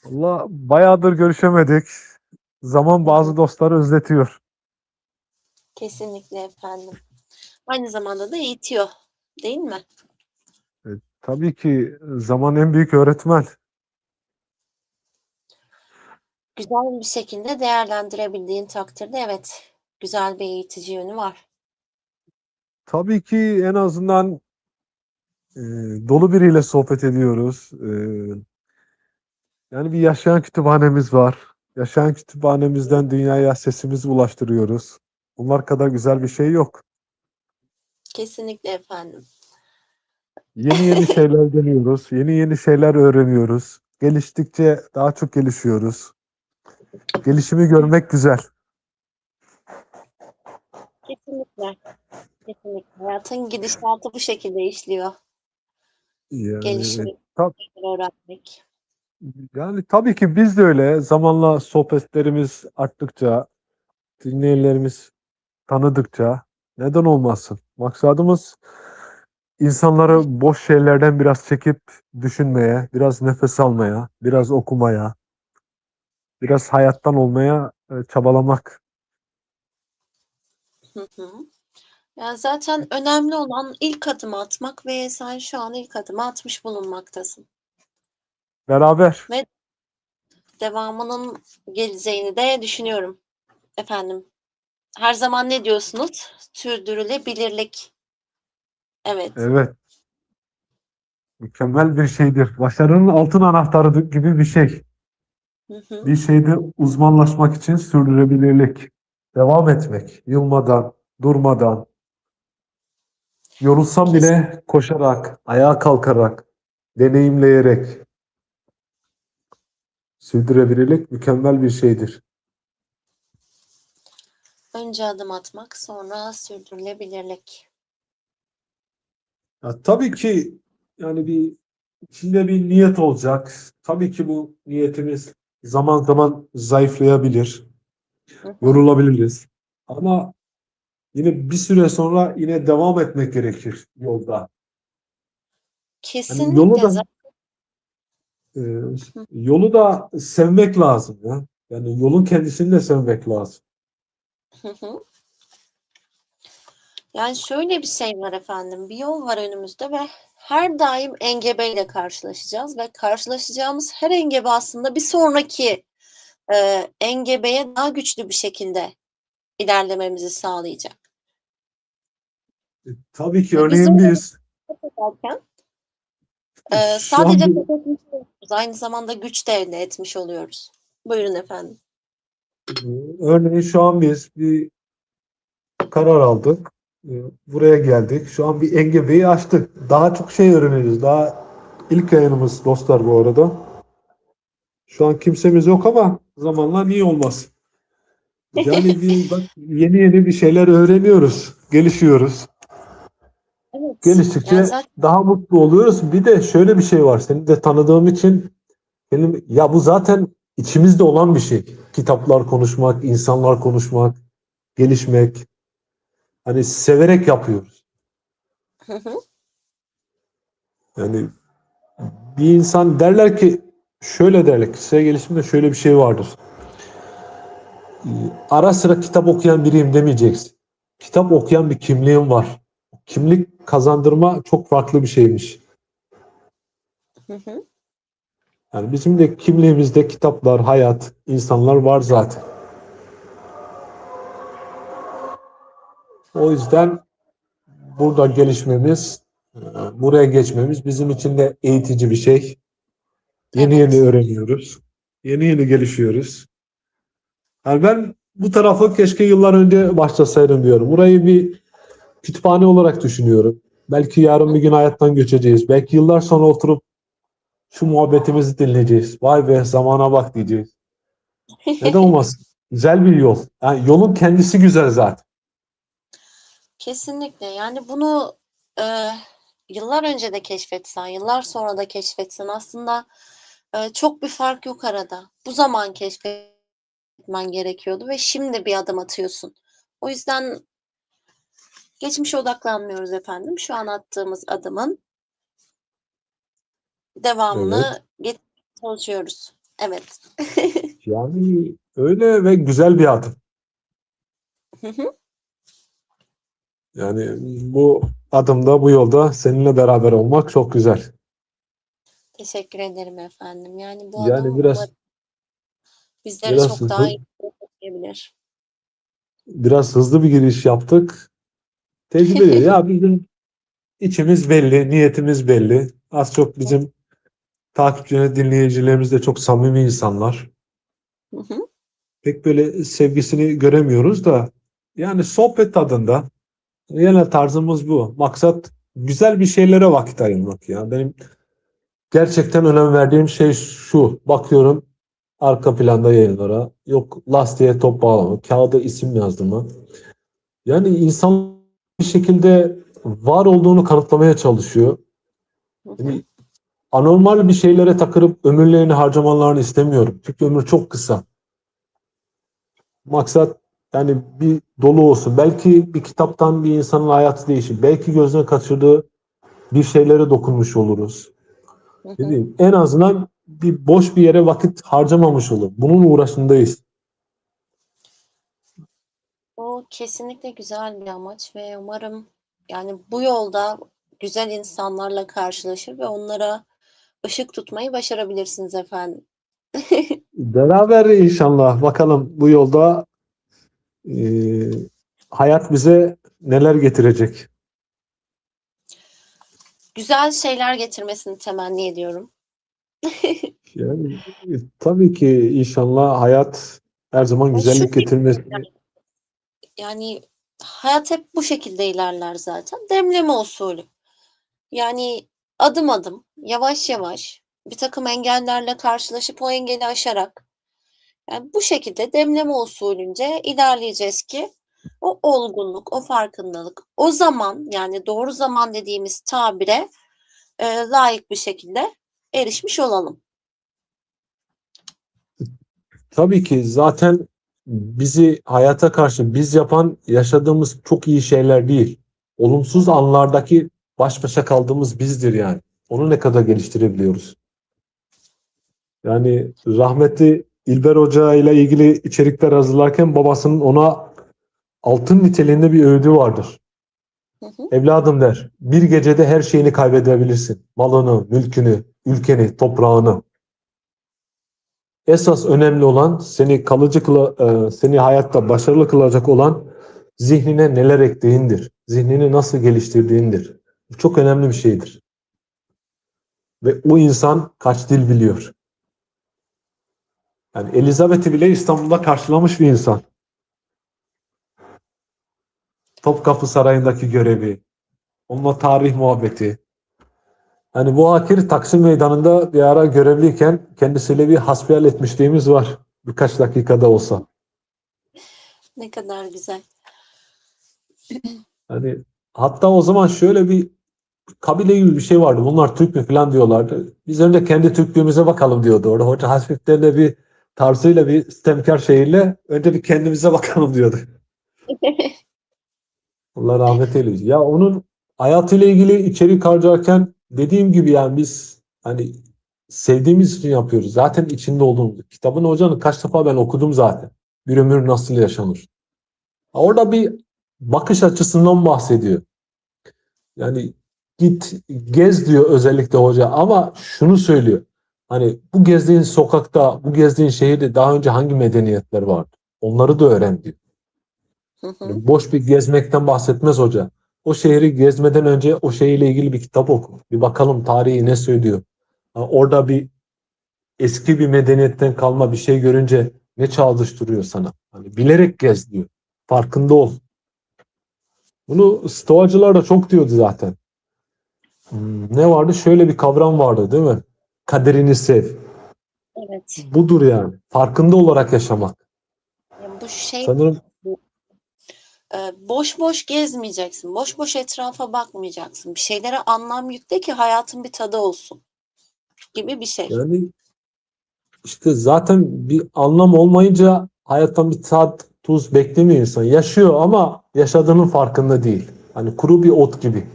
Valla bayağıdır görüşemedik. Zaman Hı hı. bazı dostları özletiyor. Kesinlikle efendim. Aynı zamanda da eğitiyor, değil mi? E, tabii ki zaman en büyük öğretmen. Güzel bir şekilde değerlendirebildiğin takdirde evet, güzel bir eğitici yönü var. Tabii ki en azından e, dolu biriyle sohbet ediyoruz. Yani bir yaşayan kütüphanemiz var. Yaşayan kütüphanemizden dünyaya sesimizi ulaştırıyoruz. Bunlar kadar güzel bir şey yok. Kesinlikle efendim. Yeni yeni şeyler deniyoruz. Yeni yeni şeyler öğreniyoruz. Geliştikçe daha çok gelişiyoruz. Gelişimi görmek güzel. Kesinlikle, kesinlikle. Hayatın gidişatı bu şekilde işliyor. Yani Gelişmek, tab- öğrenmek. Yani tabii ki biz de öyle. Zamanla sohbetlerimiz arttıkça, dinleyenlerimiz tanıdıkça neden olmasın? Maksadımız insanları boş şeylerden biraz çekip düşünmeye, biraz nefes almaya, biraz okumaya, biraz hayattan olmaya çabalamak. Hı hı. Yani zaten önemli olan ilk adımı atmak ve sen şu an ilk adımı atmış bulunmaktasın. Beraber. Ve devamının geleceğini de düşünüyorum efendim. Her zaman ne diyorsunuz? Sürdürülebilirlik. Evet. Evet, mükemmel bir şeydir. Başarının altın anahtarı gibi bir şey. Hı hı. Bir şeyde uzmanlaşmak için sürdürülebilirlik. Devam etmek, yılmadan, durmadan, yorulsam Kes bile koşarak, ayağa kalkarak, deneyimleyerek sürdürebilirlik mükemmel bir şeydir. önce adım atmak, sonra sürdürülebilirlik. Ya, tabii ki yani içinde bir niyet olacak. Tabii ki bu niyetimiz zaman zaman zayıflayabilir, Hı hı. yorulabiliriz. Ama yine bir süre sonra yine devam etmek gerekir yolda. Hani Kesinlikle zaten. e, yolu da sevmek lazım ya. Yani yolun kendisini de sevmek lazım. Hı hı. Yani şöyle bir şey var efendim. Bir yol var önümüzde ve her daim engebeyle karşılaşacağız ve karşılaşacağımız her engebe aslında bir sonraki engebeye daha güçlü bir şekilde ilerlememizi sağlayacak. Tabii ki Ve biz örneğin orada biz kat ederken şu an sadece bir kat etmiş oluyoruz. Aynı zamanda güç de elde etmiş oluyoruz. Buyurun efendim. örneğin şu an biz bir karar aldık. Buraya geldik. Şu an bir engebeyi açtık. Daha çok şey öğreneceğiz. Daha ilk yayınımız dostlar bu arada. Şu an kimsemiz yok ama zamanla niye olmasın? Yani bak, yeni yeni bir şeyler öğreniyoruz, gelişiyoruz. Evet. Yani Geliştikçe zaten daha mutlu oluyoruz. Bir de şöyle bir şey var. Seni de tanıdığım için ya bu zaten içimizde olan bir şey. Kitaplar konuşmak, insanlar konuşmak, gelişmek. Hani severek yapıyoruz. hı hı. Yani bir insan derler ki şöyle derler. Kişisel gelişimde şöyle bir şey vardır. Ara sıra kitap okuyan biriyim demeyeceksin. Kitap okuyan bir kimliğim var. Kimlik kazandırma çok farklı bir şeymiş. Hı hı. Yani bizim de kimliğimizde kitaplar, hayat, insanlar var zaten. O yüzden burada gelişmemiz, buraya geçmemiz bizim için de eğitici bir şey. Yeni yeni Evet. öğreniyoruz. Yeni yeni gelişiyoruz. Yani ben bu tarafı keşke yıllar önce başlasaydım diyorum. Burayı bir kütüphane olarak düşünüyorum. Belki yarın bir gün hayattan göçeceğiz. Belki yıllar sonra oturup şu muhabbetimizi dinleyeceğiz. Vay be zamana bak diyeceğiz. Neden olmasın? Güzel bir yol. Yani yolun kendisi güzel zaten. Kesinlikle. Yani bunu e, yıllar önce de keşfetsen, yıllar sonra da keşfetsen aslında çok bir fark yok arada. Bu zaman keşfetmen gerekiyordu ve şimdi bir adım atıyorsun. O yüzden geçmişe odaklanmıyoruz efendim. Şu an attığımız adımın Evet. devamını getirmeye çalışıyoruz. Evet. Yani öyle ve güzel bir adım. Hı hı. Yani bu adımda, bu yolda seninle beraber olmak çok güzel. Teşekkür ederim efendim. Yani bu Yani adım umarım bizleri biraz çok daha hızlı, iyi taşıyabilir. biraz hızlı bir giriş yaptık. Tecrübe ediyor. Ya bizim içimiz belli, niyetimiz belli. Az çok bizim takipçilerimiz, dinleyicilerimiz de çok samimi insanlar. Hı hı. Pek böyle sevgisini göremiyoruz da yani sohbet tadında genel tarzımız bu. Maksat güzel bir şeylere vakit ayırmak ya. Benim gerçekten önem verdiğim şey şu. Bakıyorum arka planda yayınlara. Yok lastiğe top bağlama, kağıda isim yazdırma. Yani insan bir şekilde var olduğunu kanıtlamaya çalışıyor. Hı hı. Yani anormal bir şeylere takılıp ömürlerini harcamalarını istemiyorum. Çünkü ömür çok kısa. Maksat yani bir dolu olsun. Belki bir kitaptan bir insanın hayatı değişir. Belki gözüne kaçırdığı bir şeylere dokunmuş oluruz. Hı Ne hı. diyeyim? En azından bir boş bir yere vakit harcamamış olur. Bunun uğraşındayız. O kesinlikle güzel bir amaç ve umarım yani bu yolda güzel insanlarla karşılaşır ve onlara ışık tutmayı başarabilirsiniz efendim. Beraber inşallah bakalım bu yolda e, hayat bize neler getirecek. Güzel şeyler getirmesini temenni ediyorum. Yani tabii ki inşallah hayat her zaman Ve şu güzellik şekilde getirmesini. yani hayat hep bu şekilde ilerler zaten. Demleme usulü. Yani adım adım, yavaş yavaş bir takım engellerle karşılaşıp o engeli aşarak yani bu şekilde demleme usulünce ilerleyeceğiz ki o olgunluk, o farkındalık, o zaman yani doğru zaman dediğimiz tabire layık bir şekilde erişmiş olalım. Tabii ki zaten bizi hayata karşı biz yapan yaşadığımız çok iyi şeyler değil. Hı Olumsuz hı. anlardaki baş başa kaldığımız bizdir yani. Onu ne kadar geliştirebiliyoruz. Yani rahmetli İlber Hoca ile ilgili içerikler hazırlarken babasının ona altın niteliğinde bir öğüdü vardır. Hı hı. Evladım der, bir gecede her şeyini kaybedebilirsin. Malını, mülkünü, ülkeni, toprağını. Esas önemli olan seni hayatta başarılı kılacak olan zihnine neler ektiğindir. Zihnini nasıl geliştirdiğindir. Bu çok önemli bir şeydir. Ve o insan kaç dil biliyor. Yani Elizabeth'i bile İstanbul'da karşılamış bir insan. Topkapı Sarayı'ndaki görevi, onunla tarih muhabbeti. Hani bu Akir Taksim Meydanı'nda bir ara görevliyken kendisiyle bir hasbihal etmişliğimiz var. Birkaç dakikada olsa. Ne kadar güzel. Hani hatta o zaman şöyle bir kabile gibi bir şey vardı. Bunlar Türk mü falan diyorlardı. Biz önce kendi Türklüğümüze bakalım diyordu orada. Hoca hasbihal de bir tarzıyla bir istemkar şeyle önce bir kendimize bakalım diyordu. Allah rahmet eylesin. Ya onun hayatıyla ilgili içerik harcarken dediğim gibi yani biz hani sevdiğimiz için yapıyoruz. Zaten içinde olduğumuz. Kitabın hocanın kaç defa ben okudum zaten. Bir ömür nasıl yaşanır. Orada bir bakış açısından bahsediyor. Yani git gez diyor özellikle hoca ama şunu söylüyor. Hani bu gezdiğin sokakta, bu gezdiğin şehirde daha önce hangi medeniyetler vardı? Onları da öğren diyor. Hı hı. Yani boş bir gezmekten bahsetmez hoca. O şehri gezmeden önce o şehirle ilgili bir kitap oku. Bir bakalım tarihi ne söylüyor. Orada bir eski bir medeniyetten kalma bir şey görünce ne çağrıştırıyor sana? Hani bilerek gez diyor. Farkında ol. Bunu Stoacılar da çok diyordu zaten. Ne vardı? Şöyle bir kavram vardı değil mi? Kaderini sev. Evet. Budur yani. Farkında olarak yaşamak. Yani bu şey Sanırım boş boş gezmeyeceksin. Boş boş etrafa bakmayacaksın. Bir şeylere anlam yükle ki hayatın bir tadı olsun gibi bir şey. yani işte zaten bir anlam olmayınca hayattan bir tat, tuz beklemiyor insan. Yaşıyor ama yaşadığının farkında değil. Hani kuru bir ot gibi.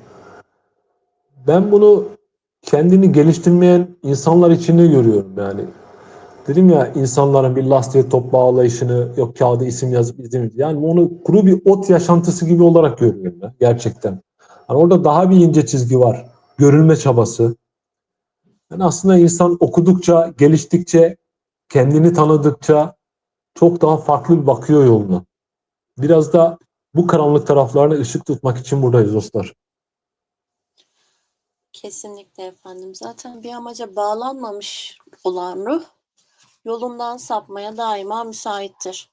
Ben bunu kendini geliştirmeyen insanlar içinde görüyorum yani. Dedim ya, insanların bir lastiğe top bağlayışını, yok kağıda isim yazıp izlemiş. Yani onu kuru bir ot yaşantısı gibi olarak görüyorum ben gerçekten. Hani orada daha bir ince çizgi var. Görülme çabası. Yani aslında insan okudukça, geliştikçe, kendini tanıdıkça çok daha farklı bir bakıyor yoluna. Biraz da bu karanlık taraflarına ışık tutmak için buradayız dostlar. Kesinlikle efendim. Zaten bir amaca bağlanmamış olan ruh yolundan sapmaya daima müsaittir.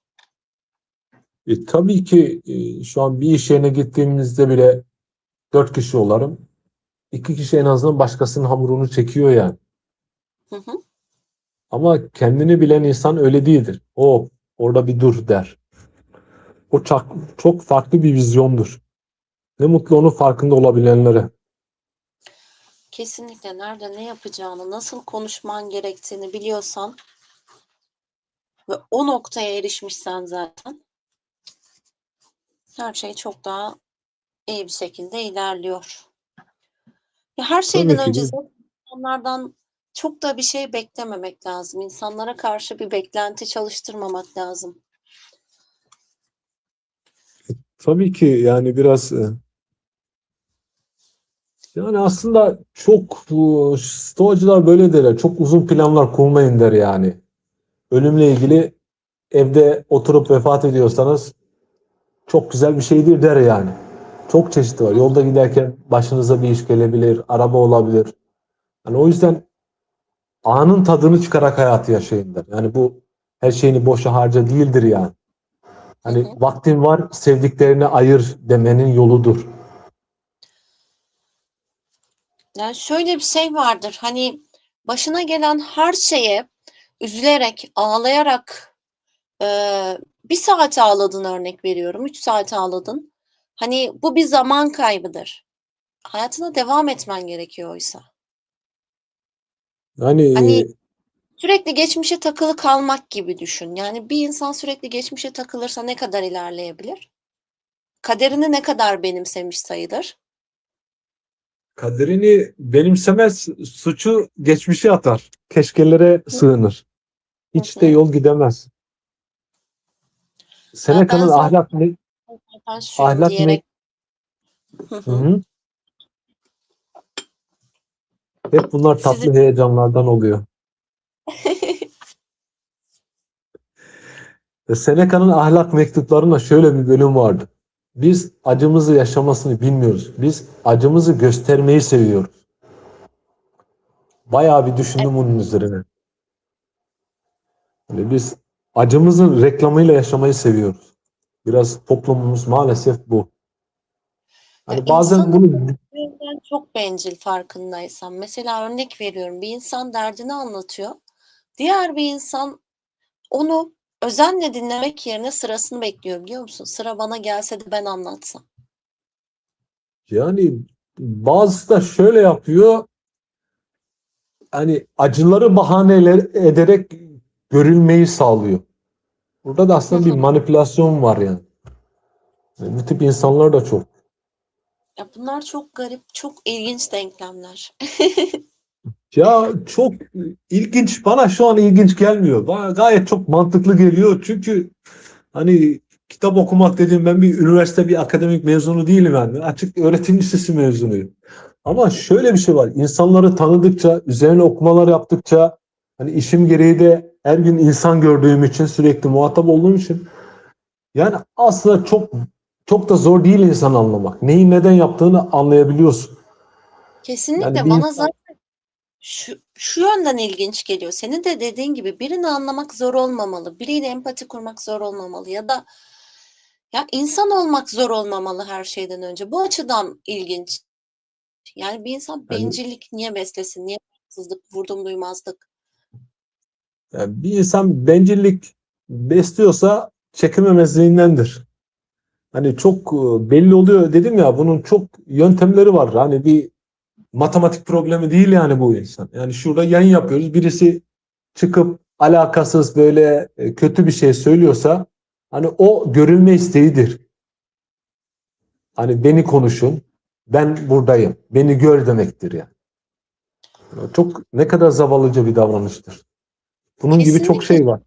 Tabii ki şu an bir iş yerine gittiğimizde bile 4 kişi olarım. 2 kişi en azından başkasının hamurunu çekiyor yani. Hı hı. Ama kendini bilen insan öyle değildir. O orada bir dur der. O çok, çok farklı bir vizyondur. Ne mutlu onun farkında olabilenlere. Kesinlikle nerede ne yapacağını, nasıl konuşman gerektiğini biliyorsan ve o noktaya erişmişsen zaten her şey çok daha iyi bir şekilde ilerliyor. Ya her Tabii şeyden ki önce de. zaten insanlardan çok da bir şey beklememek lazım. İnsanlara karşı bir beklenti çalıştırmamak lazım. Tabii ki yani biraz yani aslında çok stoacılar böyle derler. Çok uzun planlar kurmayın der yani. Ölümle ilgili evde oturup vefat ediyorsanız çok güzel bir şeydir der yani. Çok çeşit var. Hı hı. Yolda giderken başınıza bir iş gelebilir, araba olabilir. Hani o yüzden anın tadını çıkarak hayatı yaşayın der. Yani bu her şeyini boşa harca değildir yani. Hı Hani hı. vaktin var, sevdiklerine ayır demenin yoludur. Yani şöyle bir şey vardır. Hani başına gelen her şeye üzülerek, ağlayarak bir saat ağladın örnek veriyorum. 3 saat ağladın. Hani bu bir zaman kaybıdır. Hayatına devam etmen gerekiyor oysa. Yani Hani sürekli geçmişe takılı kalmak gibi düşün. Yani bir insan sürekli geçmişe takılırsa ne kadar ilerleyebilir? Kaderini ne kadar benimsemiş sayılır? kaderini benimsemez, suçu geçmişe atar. Keşkelere Hı sığınır. Hiç de hı. yol gidemez. Ben Seneca'nın zaten şuyum ahlak me diyerek. Hı Hı hı. hı. Hep bunlar Sizi tatlı heyecanlardan oluyor. Seneca'nın ahlak mektuplarında şöyle bir bölüm vardı. Biz acımızı yaşamasını bilmiyoruz. Biz acımızı göstermeyi seviyoruz. Bayağı bir düşündüm bunun üzerine. Yani biz acımızın reklamıyla yaşamayı seviyoruz. Biraz toplumumuz maalesef bu. Ya Hani bazen insanlar bunu bu yüzden çok bencil farkındaysan. Mesela örnek veriyorum. Bir insan derdini anlatıyor. Diğer bir insan onu özenle dinlemek yerine sırasını bekliyor biliyor musun? Sıra bana gelse de ben anlatsam. yani bazısı da şöyle yapıyor. Hani acıları bahaneler ederek görülmeyi sağlıyor. Burada da Hı aslında bir hı. manipülasyon var yani. Bu tip insanlar da çok. Ya bunlar çok garip, çok ilginç denklemler. Ya çok ilginç. Bana şu an ilginç gelmiyor. Bana gayet çok mantıklı geliyor. Çünkü hani kitap okumak dediğim, ben bir üniversite, bir akademik mezunu değilim yani. Açık öğretim lisesi mezunuyum. Ama şöyle bir şey var. İnsanları tanıdıkça, üzerine okumalar yaptıkça, hani işim gereği de her gün insan gördüğüm için, sürekli muhatap olduğum için, yani aslında çok çok da zor değil insan anlamak. Neyi neden yaptığını anlayabiliyorsun. Yani Kesinlikle bir bana insan zaten şu yönden ilginç geliyor. Senin de dediğin gibi birini anlamak zor olmamalı. Biriyle empati kurmak zor olmamalı ya da ya insan olmak zor olmamalı her şeyden önce. Bu açıdan ilginç. Yani bir insan yani, bencillik niye beslesin? Niye haksızlık, vurdum duymazlık? yani bir insan bencillik besliyorsa çekememezliğindendir. Hani çok belli oluyor dedim ya, bunun çok yöntemleri var. Hani bir matematik problemi değil yani bu insan. Yani şurada yayın yapıyoruz. Birisi çıkıp alakasız böyle kötü bir şey söylüyorsa, hani o görülme isteğidir. Hani beni konuşun, ben buradayım, beni gör demektir yani. Çok ne kadar zavallıca bir davranıştır. Bunun gibi çok Kesinlikle. şey var.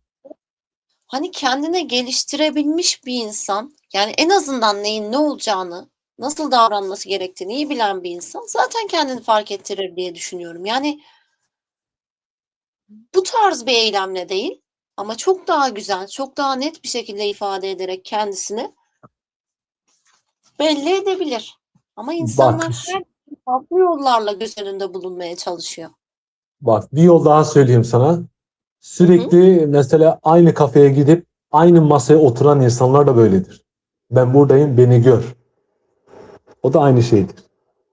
Hani kendine geliştirebilmiş bir insan, yani en azından neyin ne olacağını, nasıl davranması gerektiğini iyi bilen bir insan zaten kendini fark ettirir diye düşünüyorum. Yani bu tarz bir eylemle değil ama çok daha güzel, çok daha net bir şekilde ifade ederek kendisini belli edebilir. Ama Bak, insanlar her farklı yollarla göz önünde bulunmaya çalışıyor. bak bir yol daha söyleyeyim sana. Hı hı. Sürekli mesela aynı kafeye gidip aynı masaya oturan insanlar da böyledir. Ben buradayım, beni gör. O da aynı şeydir.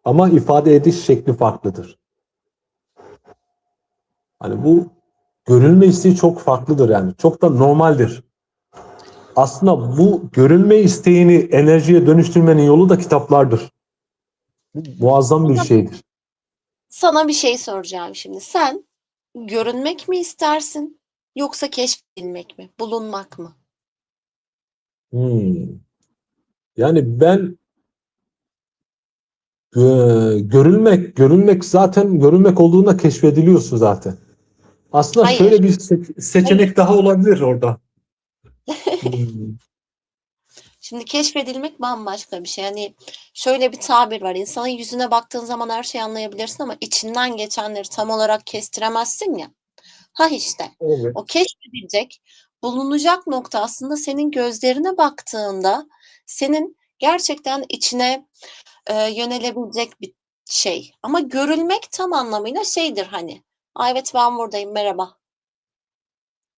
Ama ifade ediş şekli farklıdır. Hani bu görülme isteği çok farklıdır yani. Çok da normaldir. Aslında bu görülme isteğini enerjiye dönüştürmenin yolu da kitaplardır. Bu muazzam bir Sana, şeydir. sana bir şey soracağım şimdi. Sen görünmek mi istersin yoksa keşfedilmek mi, bulunmak mı? Hmm. Yani ben görülmek zaten görülmek olduğunda keşfediliyorsun zaten. Aslında Hayır, şöyle bir hayır. seçenek daha olabilir orada. Hmm. Şimdi keşfedilmek bambaşka bir şey. Yani şöyle bir tabir var. İnsanın yüzüne baktığın zaman her şeyi anlayabilirsin ama içinden geçenleri tam olarak kestiremezsin ya. Ha işte Evet. o keşfedilecek, bulunacak nokta aslında senin gözlerine baktığında senin gerçekten içine yönelebilecek bir şey. Ama görülmek tam anlamıyla şeydir hani. Aa, evet ben buradayım merhaba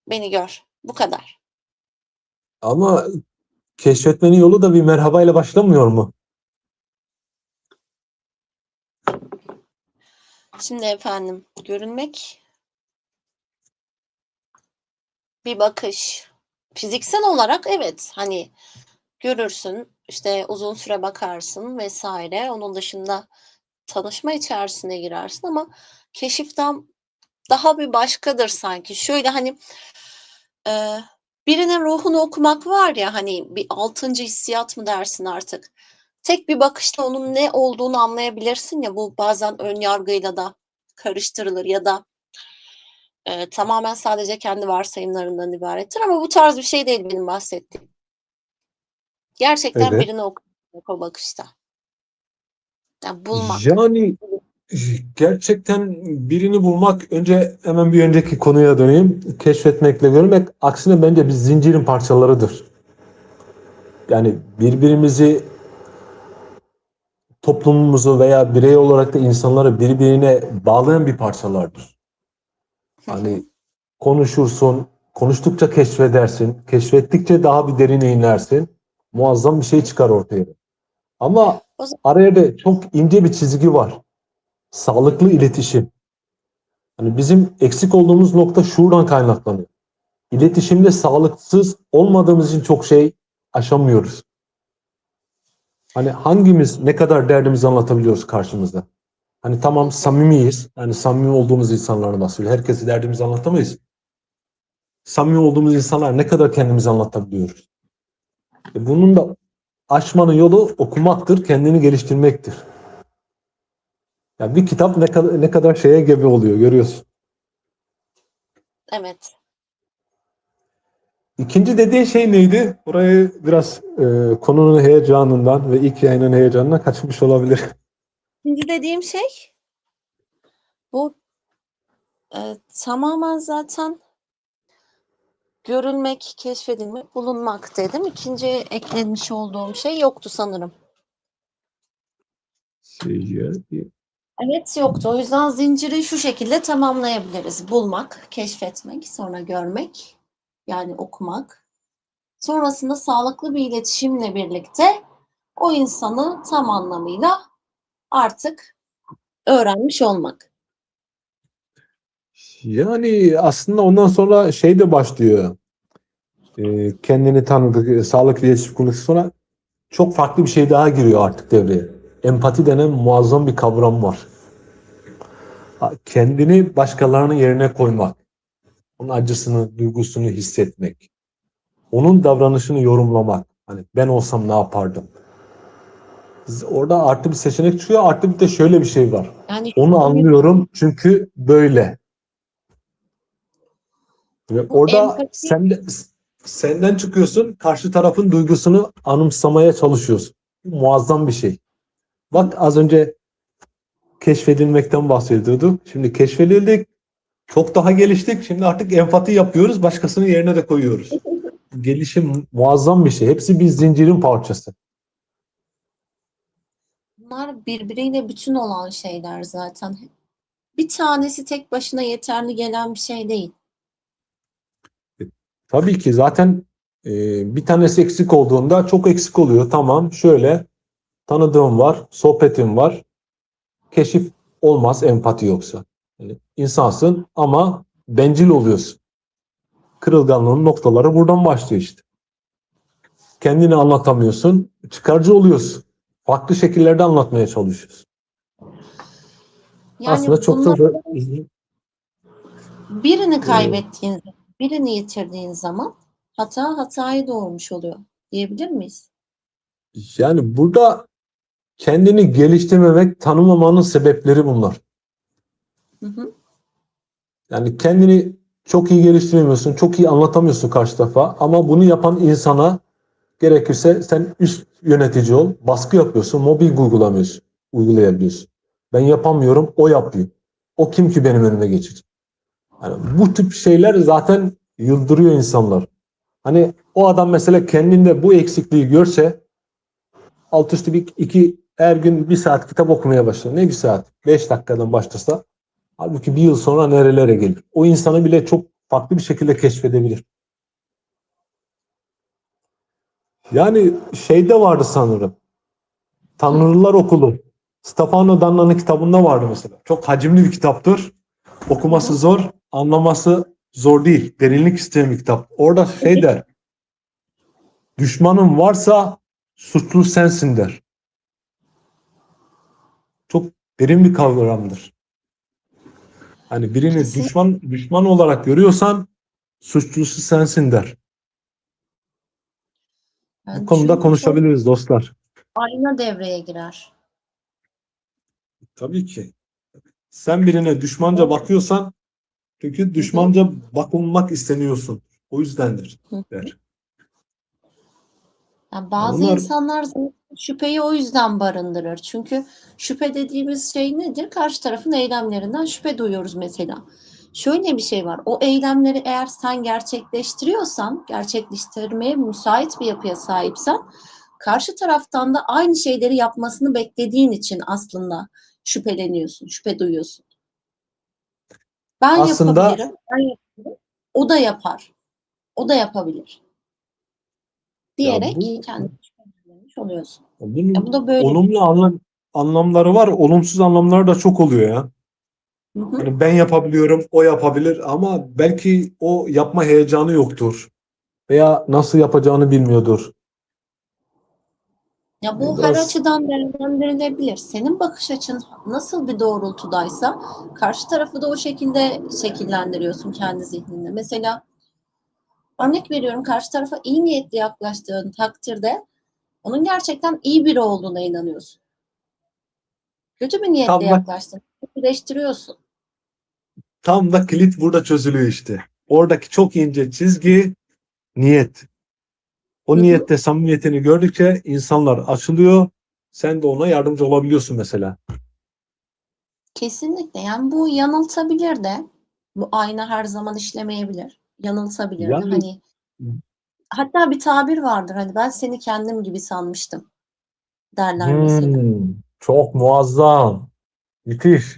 beni gör. Bu kadar. Ama keşfetmenin yolu da bir merhabayla başlamıyor mu? Şimdi efendim görünmek bir bakış. Fiziksel olarak evet hani görürsün işte uzun süre bakarsın vesaire. Onun dışında tanışma içerisine girersin ama keşiften daha bir başkadır sanki. Şöyle hani e, birinin ruhunu okumak var ya hani bir altıncı hissiyat mı dersin artık. Tek bir bakışta onun ne olduğunu anlayabilirsin ya bu bazen ön yargıyla da karıştırılır ya da tamamen sadece kendi varsayımlarından ibarettir ama bu tarz bir şey değil benim bahsettiğim. Gerçekten Evet. birini okumak o bakışta. Yani bulmak. Yani gerçekten birini bulmak, önce hemen bir önceki konuya döneyim. Keşfetmekle görmek aksine bence bir zincirin parçalarıdır. Yani birbirimizi, toplumumuzu veya birey olarak da insanları birbirine bağlayan bir parçalardır. Hı Hani hı. konuşursun, konuştukça keşfedersin, keşfettikçe daha bir derine inersin. Muazzam bir şey çıkar ortaya. Ama O zaman araya da çok ince bir çizgi var. Sağlıklı iletişim. Hani bizim eksik olduğumuz nokta şuradan kaynaklanıyor. İletişimde sağlıksız olmadığımız için çok şey aşamıyoruz. Hani hangimiz ne kadar derdimizi anlatabiliyoruz karşımızda? Hani hı tamam hı. samimiyiz. Yani samimi olduğumuz insanlara nasıl? Herkese derdimizi anlatamayız. Samimi olduğumuz insanlar ne kadar kendimizi anlatabiliyoruz? Bunun da aşmanın yolu okumaktır, kendini geliştirmektir. Yani bir kitap ne kadar şeye gebe oluyor görüyorsun. Evet. İkinci dediğin şey neydi? Burayı biraz konunun heyecanından ve ilk yayının heyecanından kaçmış olabilir. Şimdi dediğim şey bu tamamen zaten görülmek, keşfedilmek, bulunmak dedim. İkinci eklemiş olduğum şey yoktu sanırım. Evet yoktu. O yüzden zinciri şu şekilde tamamlayabiliriz. Bulmak, keşfetmek, sonra görmek, yani okumak. Sonrasında sağlıklı bir iletişimle birlikte o insanı tam anlamıyla artık öğrenmiş olmak. Yani aslında ondan sonra şey de başlıyor. Kendini tanıdık, sağlıklı iletişim kurduktan sonra çok farklı bir şey daha giriyor artık devreye. Empati denen muazzam bir kavram var. Kendini başkalarının yerine koymak, onun acısını, duygusunu hissetmek, onun davranışını yorumlamak. Hani ben olsam ne yapardım? Orada artı bir seçenek çıkıyor. Artı bir de şöyle bir şey var. Yani Onu şöyle anlıyorum çünkü böyle. Ve Bu orada empati senden çıkıyorsun, karşı tarafın duygusunu anımsamaya çalışıyorsun. Bu muazzam bir şey. Bak az önce keşfedilmekten bahsediyorduk. Şimdi keşfedildik, çok daha geliştik. Şimdi artık empati yapıyoruz, başkasının yerine de koyuyoruz. Gelişim muazzam bir şey. Hepsi bir zincirin parçası. bunlar birbiriyle bütün olan şeyler zaten. Bir tanesi tek başına yeterli gelen bir şey değil. Tabii ki zaten bir tanesi eksik olduğunda çok eksik oluyor. Tamam, şöyle tanıdığım var, sohbetim var. Keşif olmaz empati yoksa. Yani insansın ama bencil oluyorsun. Kırılganlığın noktaları buradan başlıyor işte. Kendini anlatamıyorsun, çıkarcı oluyorsun. Farklı şekillerde anlatmaya çalışıyorsun. Aslında Yani çok bunlar da birini e, kaybettiğin zaman, birini yitirdiğin zaman hatayı doğurmuş oluyor diyebilir miyiz? yani burada kendini geliştirmemek, tanımamanın sebepleri bunlar. Hı hı. Yani kendini çok iyi geliştiremiyorsun, çok iyi anlatamıyorsun karşı tarafa ama bunu yapan insana gerekirse sen üst yönetici ol, baskı yapıyorsun, mobbing uygulayabiliyorsun. Ben yapamıyorum, o yapıyor. O kim ki benim önüme geçecek? Yani bu tip şeyler zaten yıldırıyor insanlar. Hani o adam mesela kendinde bu eksikliği görse alt üstü her gün bir saat kitap okumaya başlar. Ne bir saat? 5 dakikadan başlasa halbuki bir yıl sonra nerelere gelir? O insanı bile çok farklı bir şekilde keşfedebilir. Yani şeyde vardı sanırım. Hı. Tanrılar Okulu. Stefano Danna'nın kitabında vardı mesela. Çok hacimli bir kitaptır. Hı Okuması hı. zor, anlaması zor değil. Derinlik isteyen bir kitap. Orada şey der. Düşmanın varsa suçlu sensin der. Çok derin bir kavramdır. Hani birini Kesin. düşman olarak görüyorsan suçlusu sensin der. Bu Yani konuda çünkü çok konuşabiliriz dostlar. ayna devreye girer. Tabii ki. Sen birine düşmanca O, bakıyorsan çünkü hı hı. düşmanca bakılmak isteniyorsun. O yüzdendir Hı hı. der. Yani Yani bazı bunlar insanlar zaten şüpheyi o yüzden barındırır. Çünkü şüphe dediğimiz şey nedir? Karşı tarafın eylemlerinden şüphe duyuyoruz mesela. Şöyle bir şey var. O eylemleri eğer sen gerçekleştiriyorsan, gerçekleştirmeye müsait bir yapıya sahipsen, karşı taraftan da aynı şeyleri yapmasını beklediğin için aslında şüpheleniyorsun, şüphe duyuyorsun. Ben aslında yapabilirim, ben yaparım, o da yapar, o da yapabilir ya diyerek kendini şüphelenmiş oluyorsun. Bu bunun da böyle. olumlu anlamları var, olumsuz anlamları da çok oluyor ya. Hı hı. Hani ben yapabiliyorum, o yapabilir ama belki o yapma heyecanı yoktur veya nasıl yapacağını bilmiyordur. Ya Hani bu her biraz açıdan değerlendirilebilir. Senin bakış açın nasıl bir doğrultudaysa karşı tarafı da o şekilde şekillendiriyorsun kendi zihninde. Mesela örnek veriyorum, karşı tarafa iyi niyetli yaklaştığın takdirde onun gerçekten iyi biri olduğuna inanıyorsun. Kötü bir niyetle tam da yaklaştın, kötüleştiriyorsun. tam da kilit burada çözülüyor işte. Oradaki çok ince çizgi niyet. O Hı hı. niyette samimiyetini gördükçe insanlar açılıyor. Sen de ona yardımcı olabiliyorsun mesela. Kesinlikle. Yani bu yanıltabilir de. Bu ayna her zaman işlemeyebilir. Yanıltabilir de. Yani Hani hatta bir tabir vardır. Hani ben seni kendim gibi sanmıştım derler mesela. çok muazzam. Müthiş.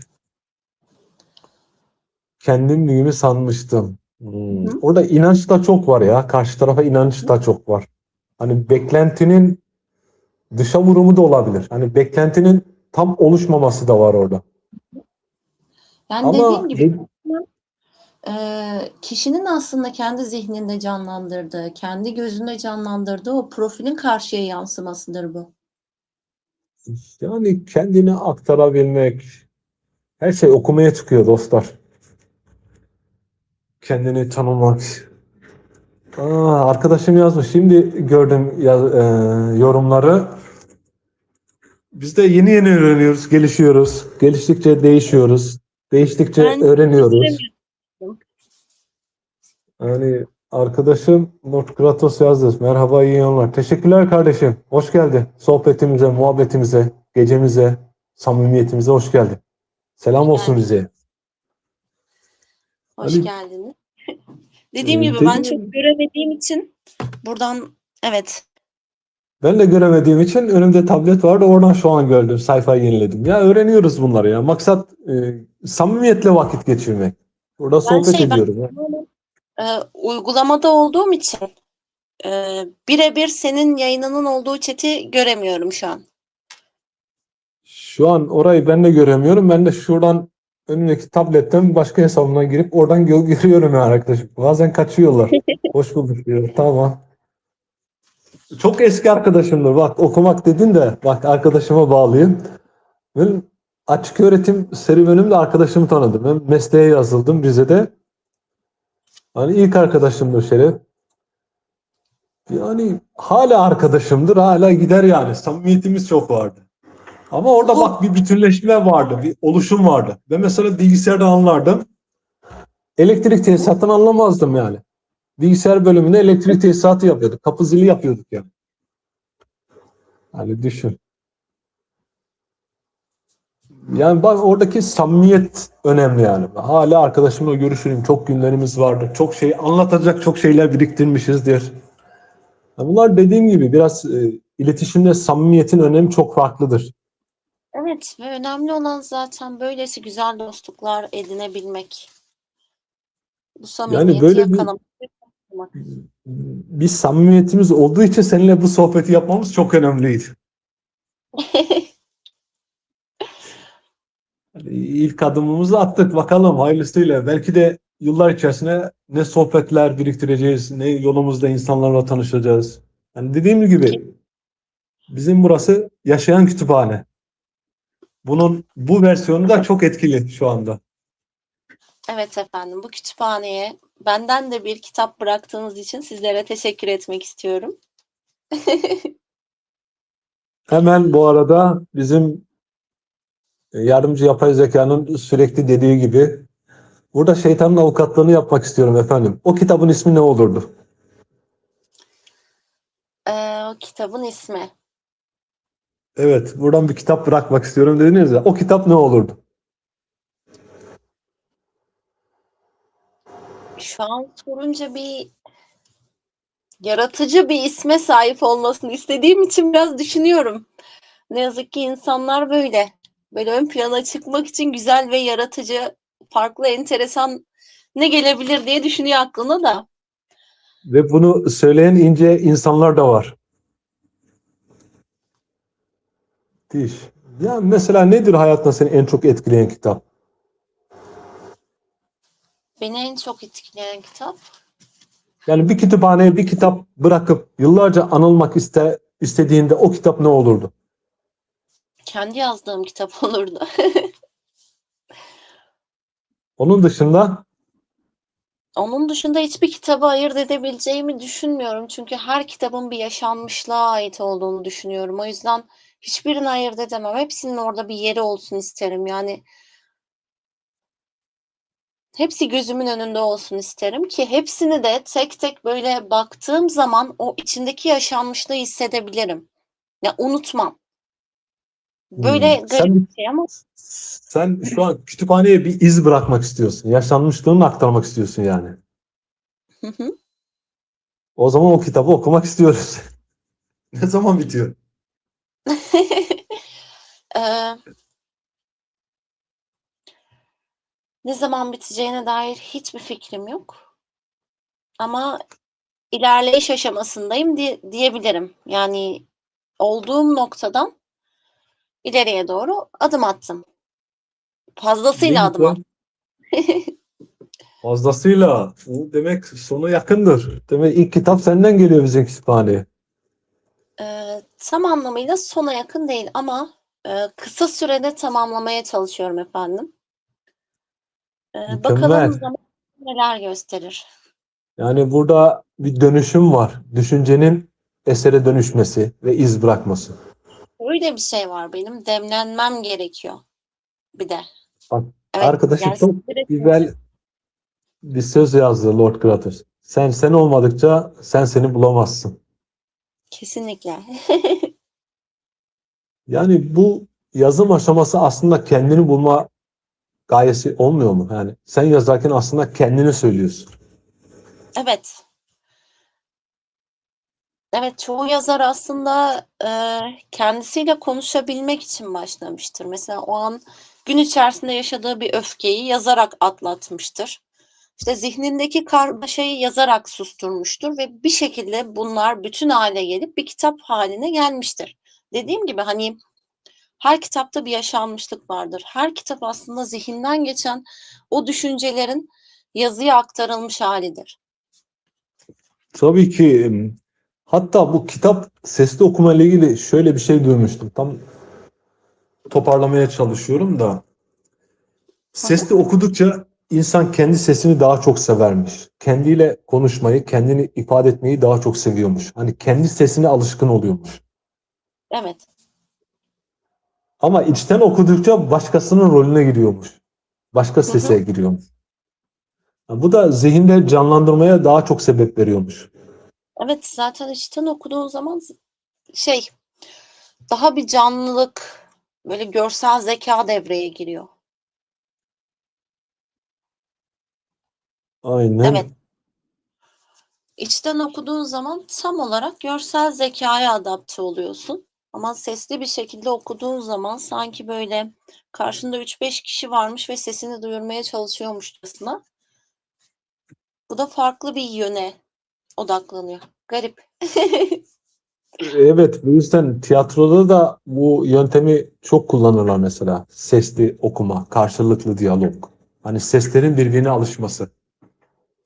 Kendim gibi sanmıştım. Hı hı. Orada inanç da çok var ya. Karşı tarafa inanç da çok var. Hani beklentinin dışa vurumu da olabilir. Hani beklentinin tam oluşmaması da var orada. Yani dediğim Ama gibi kişinin aslında kendi zihninde canlandırdığı, kendi gözünde canlandırdığı o profilin karşıya yansımasıdır bu. yani kendini aktarabilmek, her şey okumaya çıkıyor dostlar. Kendini tanımak. Arkadaşım yazmış. Şimdi gördüm yorumları. Biz de yeni yeni öğreniyoruz, gelişiyoruz. Geliştikçe değişiyoruz. Değiştikçe Ben öğreniyoruz. değiştiremiyorum. Yani arkadaşım Lord Kratos yazdı. Merhaba, iyi yayınlar. Teşekkürler kardeşim. Hoş geldin. Sohbetimize, muhabbetimize, gecemize, samimiyetimize hoş geldin. Selam olsun Yani Rize'ye. hoş Hani geldiniz. Dediğim gibi ben çok dediğim, göremediğim için buradan evet. ben de göremediğim için önümde tablet vardı. Oradan şu an gördüm. Sayfayı yeniledim. Ya öğreniyoruz bunları ya. Maksat samimiyetle vakit geçirmek. Burada Ben sohbet ediyorum ya. uygulamada olduğum için birebir senin yayınının olduğu chat'i göremiyorum şu an. Şu an orayı ben de göremiyorum. Ben de şuradan önümdeki tabletten başka hesabına girip oradan görüyorum ya arkadaşım. Bazen kaçıyorlar. Hoş bulduk diyor. Tamam. Çok eski arkadaşımdır. Bak okumak dedin de bak arkadaşıma bağlayayım. Ben açık öğretim serüvenimde arkadaşımı tanıdım. Ben mesleğe yazıldım Rize'de. Hani ilk arkadaşımdır Şeref. Yani hala arkadaşımdır. Hala gider yani. Samimiyetimiz çok vardı. Ama orada Bu bak bir bütünleşme vardı. Bir oluşum vardı. Ben mesela bilgisayardan anlardım. Elektrik tesisattan anlamazdım yani. Bilgisayar bölümünde elektrik tesisatı yapıyorduk. Kapı zili yapıyorduk yani. Yani düşün. Yani bak oradaki samimiyet önemli yani. Hala arkadaşımla görüşürüm. Çok günlerimiz vardı. Çok şey anlatacak çok şeyler biriktirmişizdir. Yani bunlar dediğim gibi biraz iletişimde samimiyetin önemi çok farklıdır. evet ve önemli olan zaten böylesi güzel dostluklar edinebilmek. Bu Yani samimiyeti böyle bir yakalamak. samimiyetimiz olduğu için seninle bu sohbeti yapmamız çok önemliydi. Yani İlk adımımızı attık bakalım hayırlısıyla. Belki de yıllar içerisinde ne sohbetler biriktireceğiz, ne yolumuzda insanlarla tanışacağız. Yani dediğim gibi bizim burası yaşayan kütüphane. Bunun bu versiyonu da çok etkili şu anda. Evet efendim, bu kütüphaneye benden de bir kitap bıraktığınız için sizlere teşekkür etmek istiyorum. Hemen bu arada bizim yardımcı yapay zekanın sürekli dediği gibi burada şeytanın avukatlığını yapmak istiyorum efendim. O kitabın ismi ne olurdu? O kitabın ismi. Evet, buradan bir kitap bırakmak istiyorum dediniz ya. O kitap ne olurdu? Şu an sorunca bir yaratıcı bir isme sahip olmasını istediğim için biraz düşünüyorum. Ne yazık ki insanlar böyle. Böyle ön plana çıkmak için güzel ve yaratıcı, farklı, enteresan ne gelebilir diye düşünüyor aklına da. Ve bunu söyleyen ince insanlar da var. Diş. Ya mesela nedir hayatta seni en çok etkileyen kitap? Beni en çok etkileyen kitap Yani bir kütüphaneye bir kitap bırakıp yıllarca anılmak istediğinde o kitap ne olurdu? kendi yazdığım kitap olurdu. Onun dışında Onun dışında hiçbir kitabı ayırt edebileceğimi düşünmüyorum. Çünkü her kitabın bir yaşanmışlığa ait olduğunu düşünüyorum. O yüzden hiçbirini ayırt edemem. Hepsinin orada bir yeri olsun isterim. Yani hepsi gözümün önünde olsun isterim ki hepsini de tek tek böyle baktığım zaman o içindeki yaşanmışlığı hissedebilirim. Ya unutmam. Böyle garip sen bir şey ama sen şu an kütüphaneye bir iz bırakmak istiyorsun. Yaşanmışlığını aktarmak istiyorsun yani. hı hı. O zaman o kitabı okumak istiyoruz. Ne zaman bitiyor? Eee, ne zaman biteceğine dair hiçbir fikrim yok. Ama ilerleyiş aşamasındayım diyebilirim. Yani olduğum noktadan ileriye doğru adım attım. Ne Fazlasıyla adım güzel. attım. Fazlasıyla. Bu demek sonu yakındır. Demek ilk kitap senden geliyor bizim kütüphaneye. Tam anlamıyla sona yakın değil ama kısa sürede tamamlamaya çalışıyorum efendim. Bakalım Mükemmel. zaman neler gösterir. Yani burada bir dönüşüm var. Düşüncenin esere dönüşmesi ve iz bırakması. Öyle bir şey var benim. Demlenmem gerekiyor bir de. Bak Evet, arkadaşım çok gerçekleri güzel bir söz yazdı Lord Kratos. Sen olmadıkça sen seni bulamazsın. Kesinlikle. Yani bu yazım aşaması aslında kendini bulma gayesi olmuyor mu? Yani sen yazarken aslında kendini söylüyorsun. Evet. Evet, çoğu yazar aslında kendisiyle konuşabilmek için başlamıştır. Mesela o an gün içerisinde yaşadığı bir öfkeyi yazarak atlatmıştır. İşte zihnindeki karmaşayı yazarak susturmuştur ve bir şekilde bunlar bütün hale gelip bir kitap haline gelmiştir. Dediğim gibi hani her kitapta bir yaşanmışlık vardır. Her kitap aslında zihinden geçen o düşüncelerin yazıya aktarılmış halidir. Tabii ki hatta bu kitap sesli okuma ile ilgili şöyle bir şey duymuştum. Tam toparlamaya çalışıyorum da. Hı hı. Sesli okudukça insan kendi sesini daha çok severmiş. Kendiyle konuşmayı, kendini ifade etmeyi daha çok seviyormuş. Hani kendi sesine alışkın oluyormuş. Evet. Ama içten okudukça başkasının rolüne giriyormuş. Başka Hı sese hı. giriyormuş. Bu da zihinde canlandırmaya daha çok sebep veriyormuş. Evet, zaten içten okuduğun zaman şey, daha bir canlılık, böyle görsel zeka devreye giriyor. Evet, Aynen. içten okuduğun zaman tam olarak görsel zekaya adapte oluyorsun. Ama sesli bir şekilde okuduğun zaman sanki böyle karşında 3-5 kişi varmış ve sesini duyurmaya çalışıyormuşçasına. Bu da farklı bir yöne odaklanıyor. Garip. Evet, bu yüzden tiyatroda da bu yöntemi çok kullanırlar mesela. Sesli okuma, karşılıklı diyalog. Hani seslerin birbirine alışması.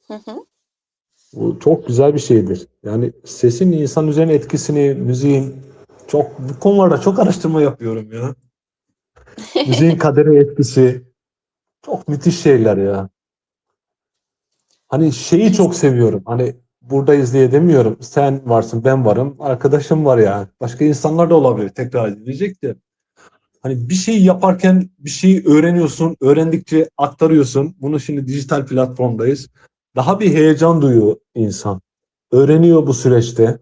Hı hı. Bu çok güzel bir şeydir. Yani sesin insan üzerine etkisini, müziğin çok bu konularda çok araştırma yapıyorum ya. Müziğin kadere etkisi çok müthiş şeyler ya. Hani şeyi Kes- çok seviyorum. Hani buradayız diye demiyorum. Sen varsın, ben varım, arkadaşım var ya. Başka insanlar da olabilir. Tekrar edilecek de. Hani bir şey yaparken bir şeyi öğreniyorsun, öğrendikçe aktarıyorsun. Bunu şimdi dijital platformdayız. Daha bir heyecan duyuyor insan. Öğreniyor bu süreçte.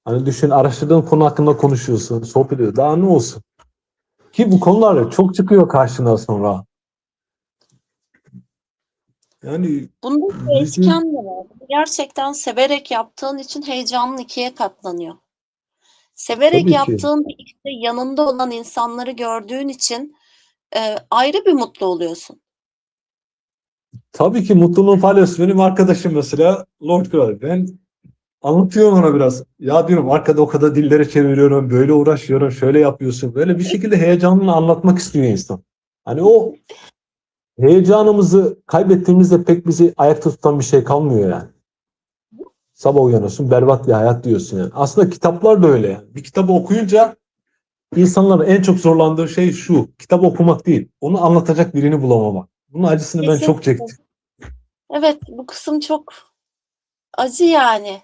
Hani düşün araştırdığın konu hakkında konuşuyorsun, sohbet ediyor. Daha ne olsun? Ki bu konular çok çıkıyor karşına sonra. Yani Bunda bir bizim etken de var. Gerçekten severek yaptığın için heyecanın ikiye katlanıyor. Severek tabii ki yaptığın bir işte yanında olan insanları gördüğün için ayrı bir mutlu oluyorsun. tabii ki mutluluğun paylaşıyorsun. Benim arkadaşım mesela Lord Kral. Ben anlatıyorum ona biraz. Ya diyorum arkada o kadar dillere çeviriyorum, böyle uğraşıyorum, şöyle yapıyorsun. Böyle bir şekilde heyecanını anlatmak istiyor insan. Hani o heyecanımızı kaybettiğimizde pek bizi ayakta tutan bir şey kalmıyor yani. Sabah uyanıyorsun, berbat bir hayat diyorsun yani. Aslında kitaplar da öyle yani. Bir kitabı okuyunca insanların en çok zorlandığı şey şu. Kitap okumak değil. Onu anlatacak birini bulamamak. Bunun acısını ben çok Kesinlikle. çektim. Evet, bu kısım çok acı yani.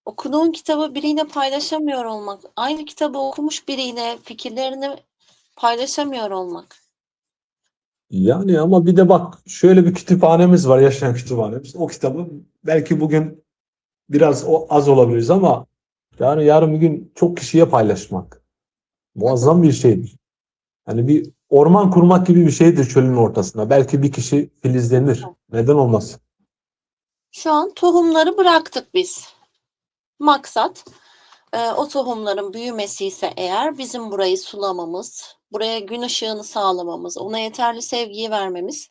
Okuduğun kitabı biriyle paylaşamıyor olmak, aynı kitabı okumuş biriyle fikirlerini paylaşamıyor olmak. Yani ama bir de bak şöyle bir kütüphanemiz var, yaşayan kütüphanemiz. O kitabı belki bugün biraz az olabiliriz ama yani yarın bir gün çok kişiye paylaşmak Hı hı. muazzam bir şeydir. Yani bir orman kurmak gibi bir şeydir çölün ortasında. Belki bir kişi filizlenir. Neden olmasın? Şu an tohumları bıraktık biz. Maksat o tohumların büyümesi ise eğer bizim burayı sulamamız, buraya gün ışığını sağlamamız, ona yeterli sevgiyi vermemiz,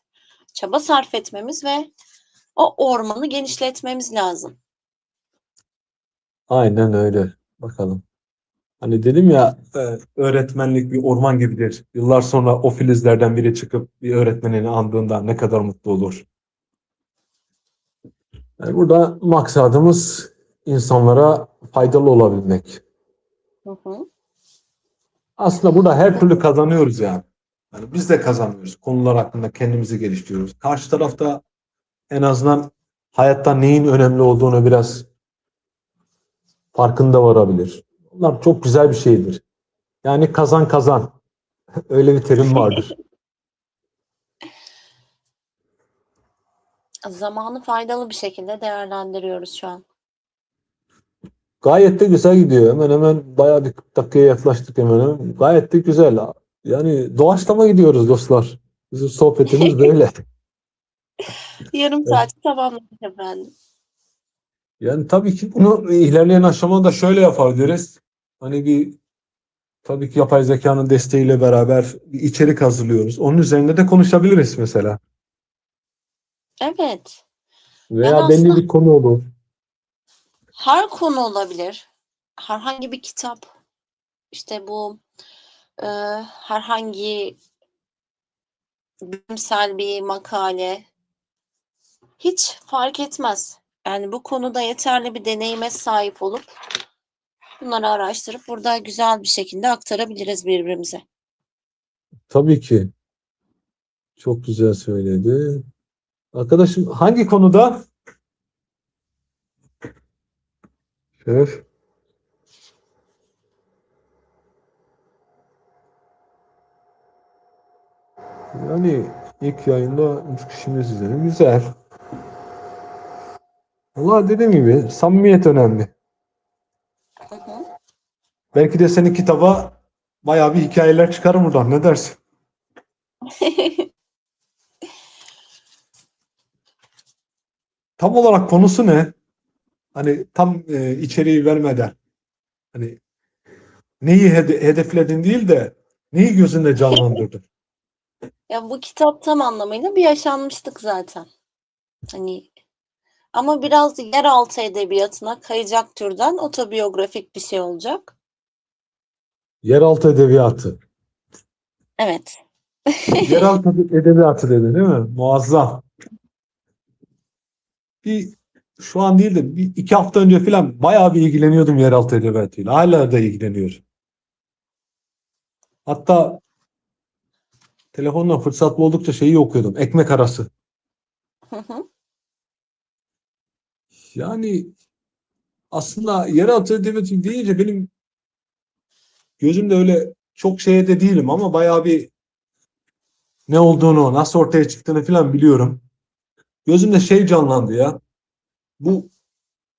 çaba sarf etmemiz ve o ormanı genişletmemiz lazım. Aynen öyle. Bakalım. Hani dedim ya öğretmenlik bir orman gibidir. Yıllar sonra o filizlerden biri çıkıp bir öğretmenini andığında ne kadar mutlu olur. Yani burada maksadımız insanlara faydalı olabilmek. Hı hı. Aslında burada her türlü kazanıyoruz yani. Yani biz de kazanıyoruz. Konular hakkında kendimizi geliştiriyoruz. Karşı tarafta en azından hayatta neyin önemli olduğunu biraz farkında varabilir. Bunlar çok güzel bir şeydir. Yani kazan kazan. Öyle bir terim vardır. Zamanı faydalı bir şekilde değerlendiriyoruz şu an. Gayet de güzel gidiyor. Hemen hemen bayağı bir 40 dakikaya yaklaştık hemen hemen. Gayet de güzel. Yani doğaçlama gidiyoruz dostlar. Bizim sohbetimiz böyle. Yarım Evet. saat tamamladık efendim. Yani tabii ki bunu ilerleyen aşamada şöyle yapabiliriz. Hani tabii ki yapay zekanın desteğiyle beraber bir içerik hazırlıyoruz. Onun üzerinde de konuşabiliriz mesela. Evet. Yani Veya belli aslında bir konu olur. her konu olabilir. Herhangi bir kitap, işte bu e, herhangi bilimsel bir makale, hiç fark etmez. Yani bu konuda yeterli bir deneyime sahip olup bunları araştırıp burada güzel bir şekilde aktarabiliriz birbirimize. Tabii ki. Çok güzel söyledi. Arkadaşım hangi konuda? Şeref. Yani ilk yayında 3 kişimiz izledi. Güzel. Valla dediğim gibi samimiyet önemli. Hı hı. Belki de senin kitaba bayağı bir hikayeler çıkarır buradan. Ne dersin? Tam olarak konusu ne? Hani tam içeriği vermeden. Hani neyi hedefledin değil de neyi gözünde canlandırdın? Ya bu kitap tam anlamıyla bir yaşanmışlık zaten. Hani ama biraz yeraltı edebiyatına kayacak türden otobiyografik bir şey olacak. Yeraltı edebiyatı. Evet. Yeraltı edebiyatı dedi değil mi? Muazzam. Bir şu an değil de bir 2 hafta önce falan bayağı bir ilgileniyordum yeraltı edebiyatıyla. Hala da ilgileniyorum. Hatta telefonla fırsat buldukça şeyi okuyordum. Ekmek arası. Hı hı. Yani aslında yeraltı edebiyatı deyince benim gözümde öyle çok şeye de değilim ama bayağı bir ne olduğunu, nasıl ortaya çıktığını falan biliyorum. Gözümde şey canlandı ya. Bu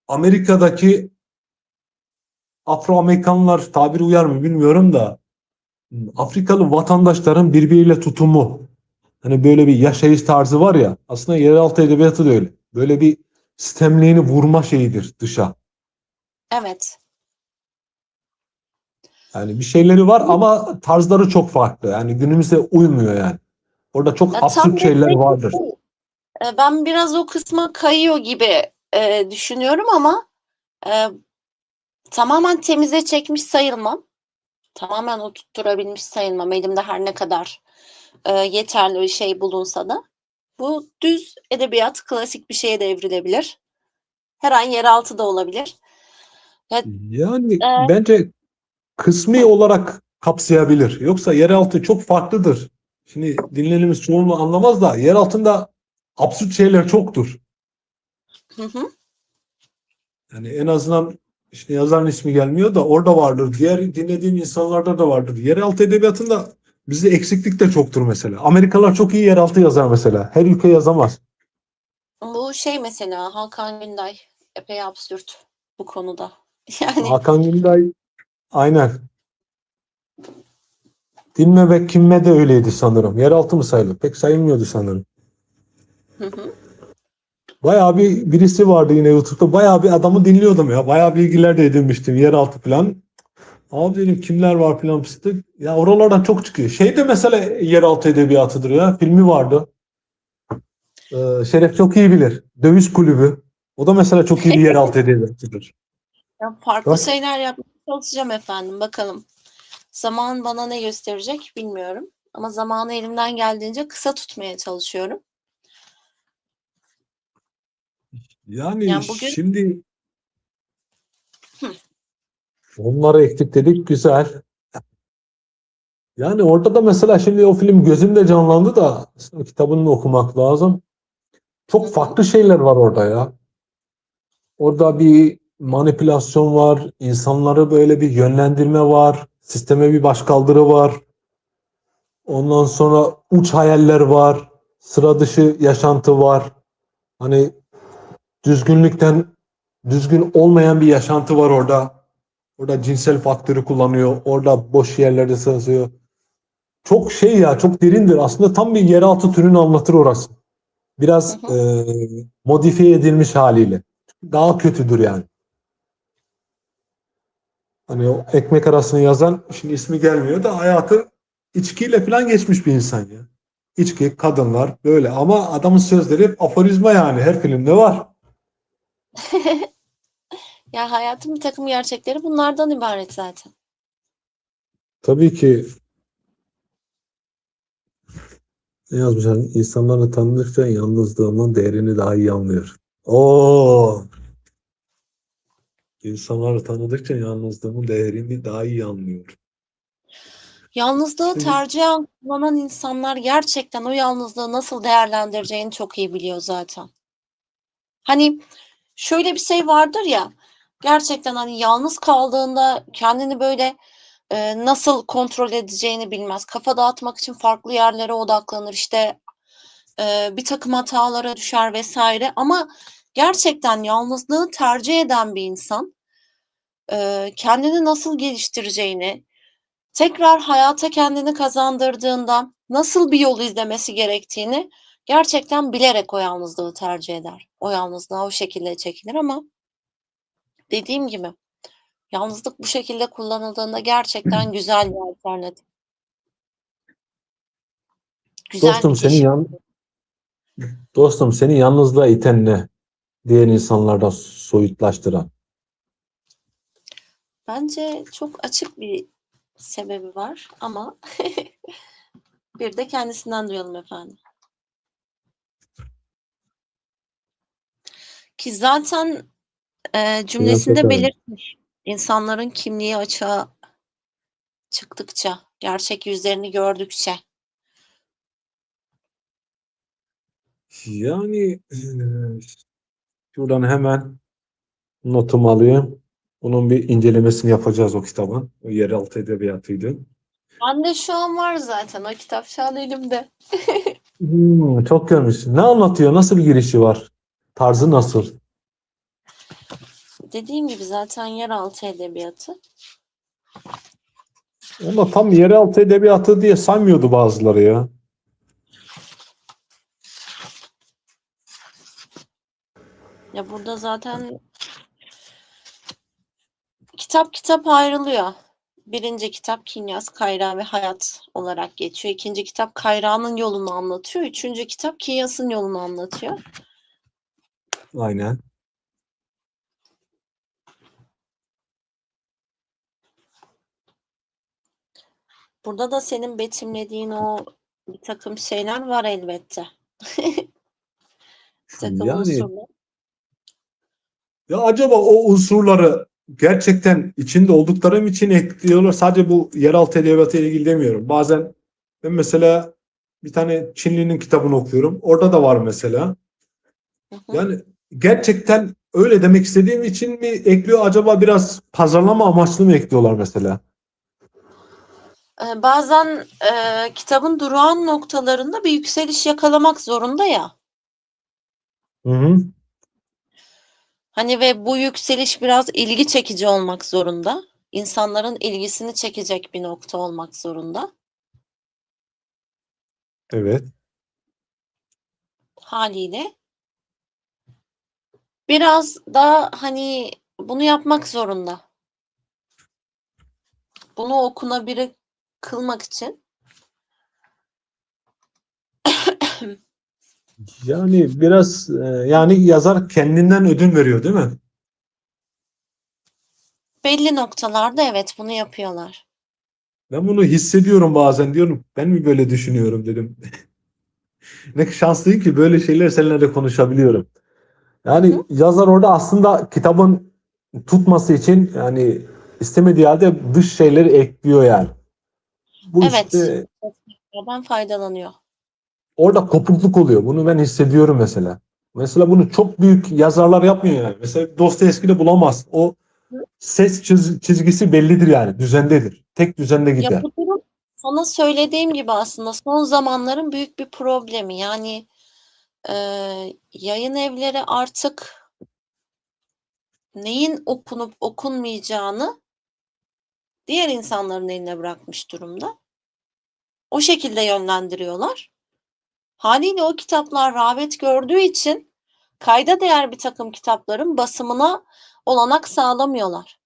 Amerika'daki Afro-Amerikanlar tabiri uyar mı bilmiyorum da Afrikalı vatandaşların birbiriyle tutumu. Hani böyle bir yaşayış tarzı var ya. Aslında yeraltı edebiyatı da öyle. Böyle bir sistemliğini vurma şeyidir dışa. Evet. Yani bir şeyleri var ama tarzları çok farklı. Yani günümüzde uymuyor yani. Orada çok Ya tam absürt şeyler destekli vardır. değil. Ben biraz o kısma kayıyor gibi düşünüyorum ama e, tamamen temize çekmiş sayılmam. Tamamen oturtturabilmiş sayılmam. Elimde her ne kadar yeterli bir şey bulunsa da. Bu düz edebiyat klasik bir şeye de evrilebilir. Her an yeraltı da olabilir. Ya, Yani e, bence kısmi hı, olarak kapsayabilir. Yoksa yeraltı çok farklıdır. Şimdi dinleyenimiz çoğunluğu anlamaz da yer altında absürt şeyler çoktur. hı hı. Yani en azından işte yazarın ismi gelmiyor da orada vardır. Diğer dinlediğim insanlarda da vardır. Yeraltı edebiyatında bizde eksiklik de çoktur mesela. Amerikalılar çok iyi yeraltı yazar mesela. Her ülke yazamaz. Bu şey mesela Hakan Günday epey absürt bu konuda. Yani Hakan Günday aynen. Dinme ve Kinme de öyleydi sanırım. Yeraltı mı sayılır? Pek sayılmıyordu sanırım. hı hı. Bayağı birisi vardı yine YouTube'da. Bayağı bir adamı dinliyordum ya. Bayağı bilgiler de edinmiştim. Yeraltı falan. Abi dedim kimler var falan fıstık. Ya oralardan çok çıkıyor. Şey de mesela yeraltı edebiyatıdır ya. Filmi vardı. Şeref çok iyi bilir. Döviz Kulübü. O da mesela çok iyi bir yeraltı edebiyatıdır. Ya farklı Bak, şeyler yapmaya çalışacağım efendim. Bakalım. Zaman bana ne gösterecek bilmiyorum. Ama zamanı elimden geldiğince kısa tutmaya çalışıyorum. yani Yani bugün şimdi hı, onları ektik dedik güzel. Yani orada da mesela şimdi o film gözümde canlandı da aslında kitabını okumak lazım. hı Çok hı. farklı şeyler var orada ya. Orada bir manipülasyon var, insanları böyle bir yönlendirme var, sisteme bir başkaldırı var. Ondan sonra uç hayaller var, sıra dışı yaşantı var. Hani düzgün olmayan bir yaşantı var orada. Orada cinsel faktörü kullanıyor. Orada boş yerlerde sığıyor. Çok şey ya, çok derindir. Aslında tam bir yeraltı türünü anlatır orası. Hı Biraz hı. modifiye edilmiş haliyle. Daha kötüdür yani. Hani o ekmek arasını yazan, şimdi ismi gelmiyor da, hayatı içkiyle falan geçmiş bir insan ya. İçki, kadınlar böyle, ama adamın sözleri hep aforizma yani, her filmde var. Ya hayatın bir takım gerçekleri bunlardan ibaret zaten. Tabii ki. Ne yazmış? Hani insanları tanıdıkça yalnızlığının değerini daha iyi anlıyor. Oo, insanları tanıdıkça yalnızlığının değerini daha iyi anlıyor. Yalnızlığı İşte tercihen kullanan insanlar gerçekten o yalnızlığı nasıl değerlendireceğini çok iyi biliyor zaten. Hani şöyle bir şey vardır ya, gerçekten hani yalnız kaldığında kendini böyle nasıl kontrol edeceğini bilmez. Kafa dağıtmak için farklı yerlere odaklanır. İşte bir takım hatalara düşer vesaire. Ama gerçekten yalnızlığı tercih eden bir insan kendini nasıl geliştireceğini, tekrar hayata kendini kazandırdığında nasıl bir yol izlemesi gerektiğini gerçekten bilerek o yalnızlığı tercih eder. O yalnızlığa o şekilde çekilir ama dediğim gibi yalnızlık bu şekilde kullanıldığında gerçekten güzel bir alternatif. Güzel dostum bir seni geçim. yan dostum seni yalnızlığa iten ne? Diğer insanlarda soyutlaştıran. Bence çok açık bir sebebi var ama bir de kendisinden duyalım efendim. Ki zaten Siyaset cümlesinde abi. belirtmiş. İnsanların kimliği açığa çıktıkça, gerçek yüzlerini gördükçe. Yani şuradan hemen notumu alayım. Bunun bir incelemesini yapacağız, o kitabın. O yeraltı edebiyatıydı. Bende şu an var zaten o kitap şu an elimde. Çok görmüş. Ne anlatıyor? Nasıl bir girişi var? Hı Tarzı hı. nasıl? Dediğim gibi zaten yeraltı edebiyatı. Ama tam yeraltı edebiyatı diye saymıyordu bazıları ya. Ya burada zaten kitap kitap ayrılıyor. Birinci kitap Kinyas, Kayra ve Hayat olarak geçiyor. İkinci kitap Kayra'nın yolunu anlatıyor. Üçüncü kitap Kinyas'ın yolunu anlatıyor. Aynen. Burada da senin betimlediğin o bir takım şeyler var elbette. Bir takım Yani unsurlar. ya, acaba o unsurları gerçekten içinde olduklarım için ekliyorlar. Sadece bu yeraltı edebiyatı ile ilgili demiyorum. Bazen ben mesela bir tane Çinlinin kitabını okuyorum. Orada da var mesela. Hı hı. Yani gerçekten öyle demek istediğim için mi ekliyor acaba, biraz pazarlama amaçlı mı ekliyorlar mesela? Bazen kitabın durağan noktalarında bir yükseliş yakalamak zorunda ya. Hı hı. Hani ve bu yükseliş biraz ilgi çekici olmak zorunda. İnsanların ilgisini çekecek bir nokta olmak zorunda. Evet. Haliyle biraz da hani bunu yapmak zorunda. Bunu okunabilir kılmak için. Yani biraz yani yazar kendinden ödün veriyor değil mi? Belli noktalarda evet bunu yapıyorlar. Ben bunu hissediyorum bazen, diyorum. Ben mi böyle düşünüyorum dedim. Ne şanslıyım ki böyle şeyler seninle de konuşabiliyorum. Hı Yani hı. yazar orada aslında kitabın tutması için, yani istemediği halde dış şeyleri ekliyor yani. Bu Evet. işte Ben faydalanıyor. orada kopukluk oluyor. Bunu ben hissediyorum mesela. Mesela bunu çok büyük yazarlar yapmıyor yani. Mesela Dostoyevski'de bulamaz. O ses çizgisi bellidir yani. Düzendedir. Tek düzende Ya gider. bu durum sana söylediğim gibi aslında son zamanların büyük bir problemi. Yani Yayın evleri artık neyin okunup okunmayacağını diğer insanların eline bırakmış durumda. O şekilde yönlendiriyorlar. Haliyle o kitaplar rağbet gördüğü için kayda değer bir takım kitapların basımına olanak sağlamıyorlar.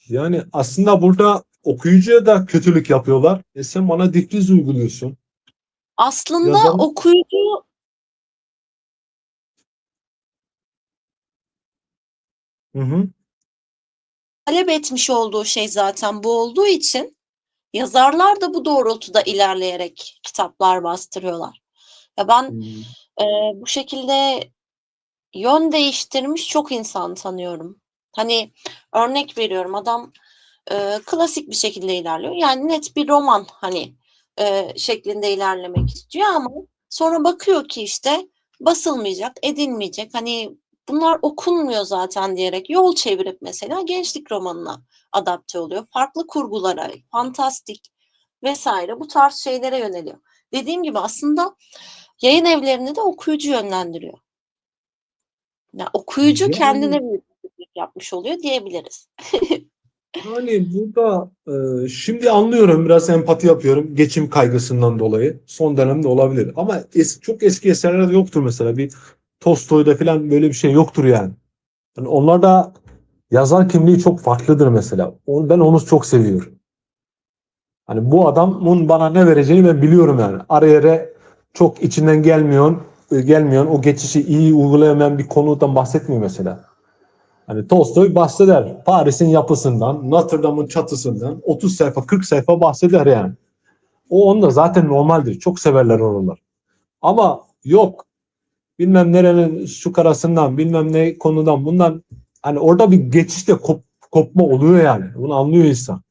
Yani aslında burada okuyucuya da kötülük yapıyorlar. Sen bana difriz uyguluyorsun. Aslında Yazarın... okuyucu Hı hı. talep etmiş olduğu şey zaten bu olduğu için yazarlar da bu doğrultuda ilerleyerek kitaplar bastırıyorlar. Ya ben Hmm. bu şekilde yön değiştirmiş çok insan tanıyorum. Hani örnek veriyorum, adam klasik bir şekilde ilerliyor. Yani net bir roman hani şeklinde ilerlemek istiyor ama sonra bakıyor ki işte basılmayacak, edilmeyecek. Hani bunlar okunmuyor zaten diyerek yol çevirip mesela gençlik romanına adapte oluyor. Farklı kurgulara, fantastik vesaire bu tarz şeylere yöneliyor. Dediğim gibi aslında yayın evlerini de okuyucu yönlendiriyor. Yani okuyucu Yani kendine bir yöneticilik yapmış oluyor diyebiliriz. Yani burada şimdi anlıyorum, biraz empati yapıyorum geçim kaygısından dolayı. Son dönemde olabilir. Ama çok eski eserler yoktur mesela. Bir Tolstoy'da falan böyle bir şey yoktur yani. Yani onlar da yazar kimliği çok farklıdır mesela. Ben onu çok seviyorum. Hani bu adamın bana ne vereceğini ben biliyorum yani. Araya çok içinden gelmeyen o geçişi iyi uygulayamayan bir konudan bahsetmiyor mesela. Hani Tolstoy bahseder Paris'in yapısından, Notre Dame'ın çatısından 30 sayfa 40 sayfa bahseder yani. O onda zaten normaldir. Çok severler oralar. Ama yok bilmem nerenin şu karasından bilmem ne konudan bundan hani orada bir geçişte kopma oluyor yani. Bunu anlıyor insan.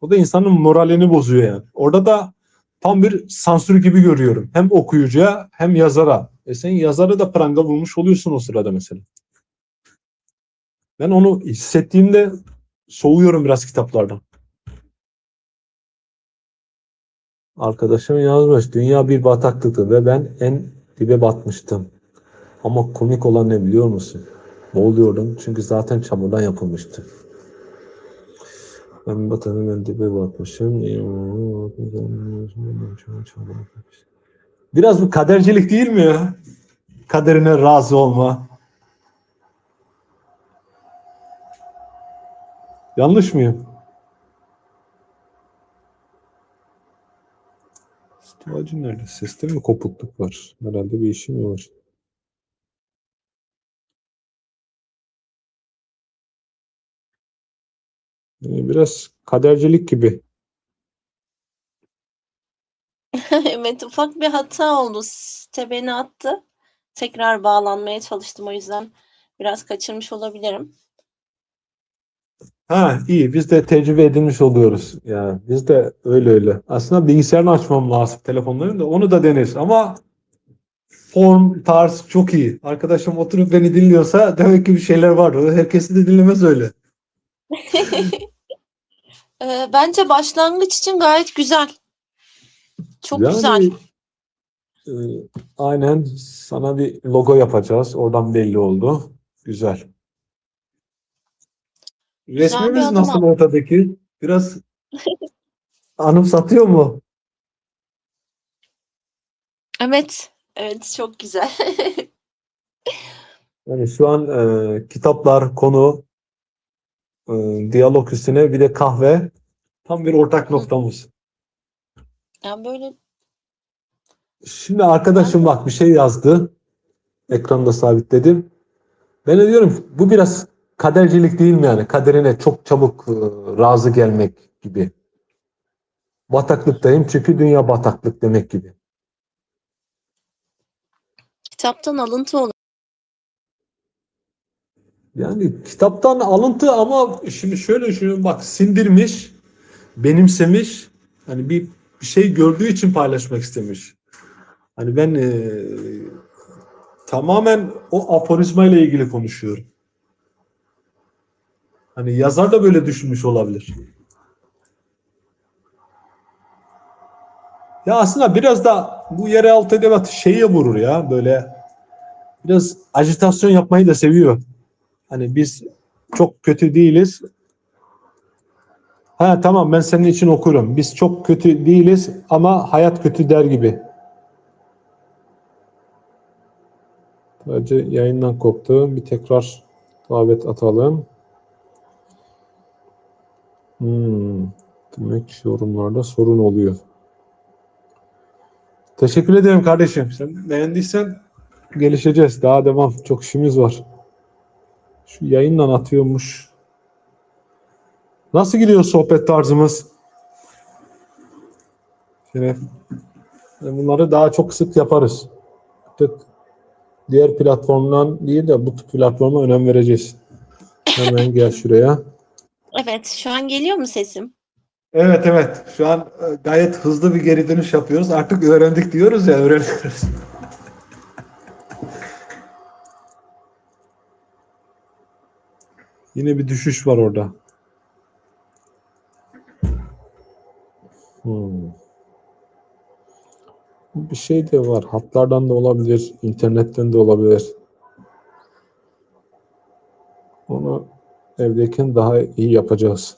O da insanın moralini bozuyor yani. Orada da tam bir sansür gibi görüyorum. Hem okuyucuya hem yazara. Sen yazarı da pranga vurmuş oluyorsun o sırada mesela. Ben onu hissettiğimde soğuyorum biraz kitaplardan. Arkadaşım yazmış. Dünya bir bataklıktı ve ben en dibe batmıştım. Ama komik olan ne biliyor musun? Boğuluyordum çünkü zaten çamurdan yapılmıştı. Ben batanın en dibe batmışım. Biraz bu kadercilik değil mi ya? Kaderine razı olma. Yanlış mıyım? İhtiyacın nerede? Seste mi kopukluk var? Herhalde bir işim mi var? Biraz kadercilik gibi. Evet, ufak bir hata oldu. Site beni attı. Tekrar bağlanmaya çalıştım. O yüzden biraz kaçırmış olabilirim. Ha iyi biz de tecrübe edinmiş oluyoruz. Yani biz de öyle. Aslında bilgisayarını açmam lazım telefonların da onu da deneriz. Ama form, tarz çok iyi. Arkadaşım oturup beni dinliyorsa demek ki bir şeyler var. Herkesi de dinlemez öyle. Bence başlangıç için gayet güzel. Çok güzel. Yani e, aynen sana bir logo yapacağız. Oradan belli oldu. Güzel. Güzel bir Resmimiz adım nasıl attı. ortadaki? Biraz anımsatıyor mu? Evet. Evet, çok güzel. Yani şu an kitaplar, konu, e, diyalog üstüne bir de kahve tam bir ortak noktamız. Yani böyle Şimdi ben arkadaşım bak bir şey yazdı. Ekranda sabitledim. Ben de diyorum ki, bu biraz kadercilik değil mi yani? Kaderine çok çabuk razı gelmek gibi. Bataklıktayım çünkü dünya bataklık demek gibi. kitaptan alıntı oluyor. Yani kitaptan alıntı ama şimdi şöyle düşünüyorum bak sindirmiş, benimsemiş. Hani bir şey gördüğü için paylaşmak istemiş. Hani ben tamamen o aforizma ile ilgili konuşuyorum. Hani yazar da böyle düşünmüş olabilir. Ya aslında biraz da bu yeraltı edebiyatı şeye vurur ya, böyle biraz ajitasyon yapmayı da seviyor. Hani biz çok kötü değiliz. Ha tamam, ben senin için okurum. Biz çok kötü değiliz ama hayat kötü der gibi. Sadece yayından koptu. Bir tekrar davet atalım. Demek yorumlarda sorun oluyor. Teşekkür ederim kardeşim. Sen beğendiysen gelişeceğiz. Daha devam. Çok işimiz var. Şu yayından atıyormuş. Nasıl gidiyor sohbet tarzımız? Yine bunları daha çok sık yaparız. Artık diğer platformdan değil de bu platforma önem vereceğiz. Hemen gel şuraya. Evet, şu an geliyor mu sesim? Evet evet. Şu an gayet hızlı bir geri dönüş yapıyoruz. Artık öğrendik diyoruz ya, öğreniyoruz. Yine bir düşüş var orada. Bir şey de var. Hatlardan da olabilir, internetten de olabilir. Onu evdeyken daha iyi yapacağız.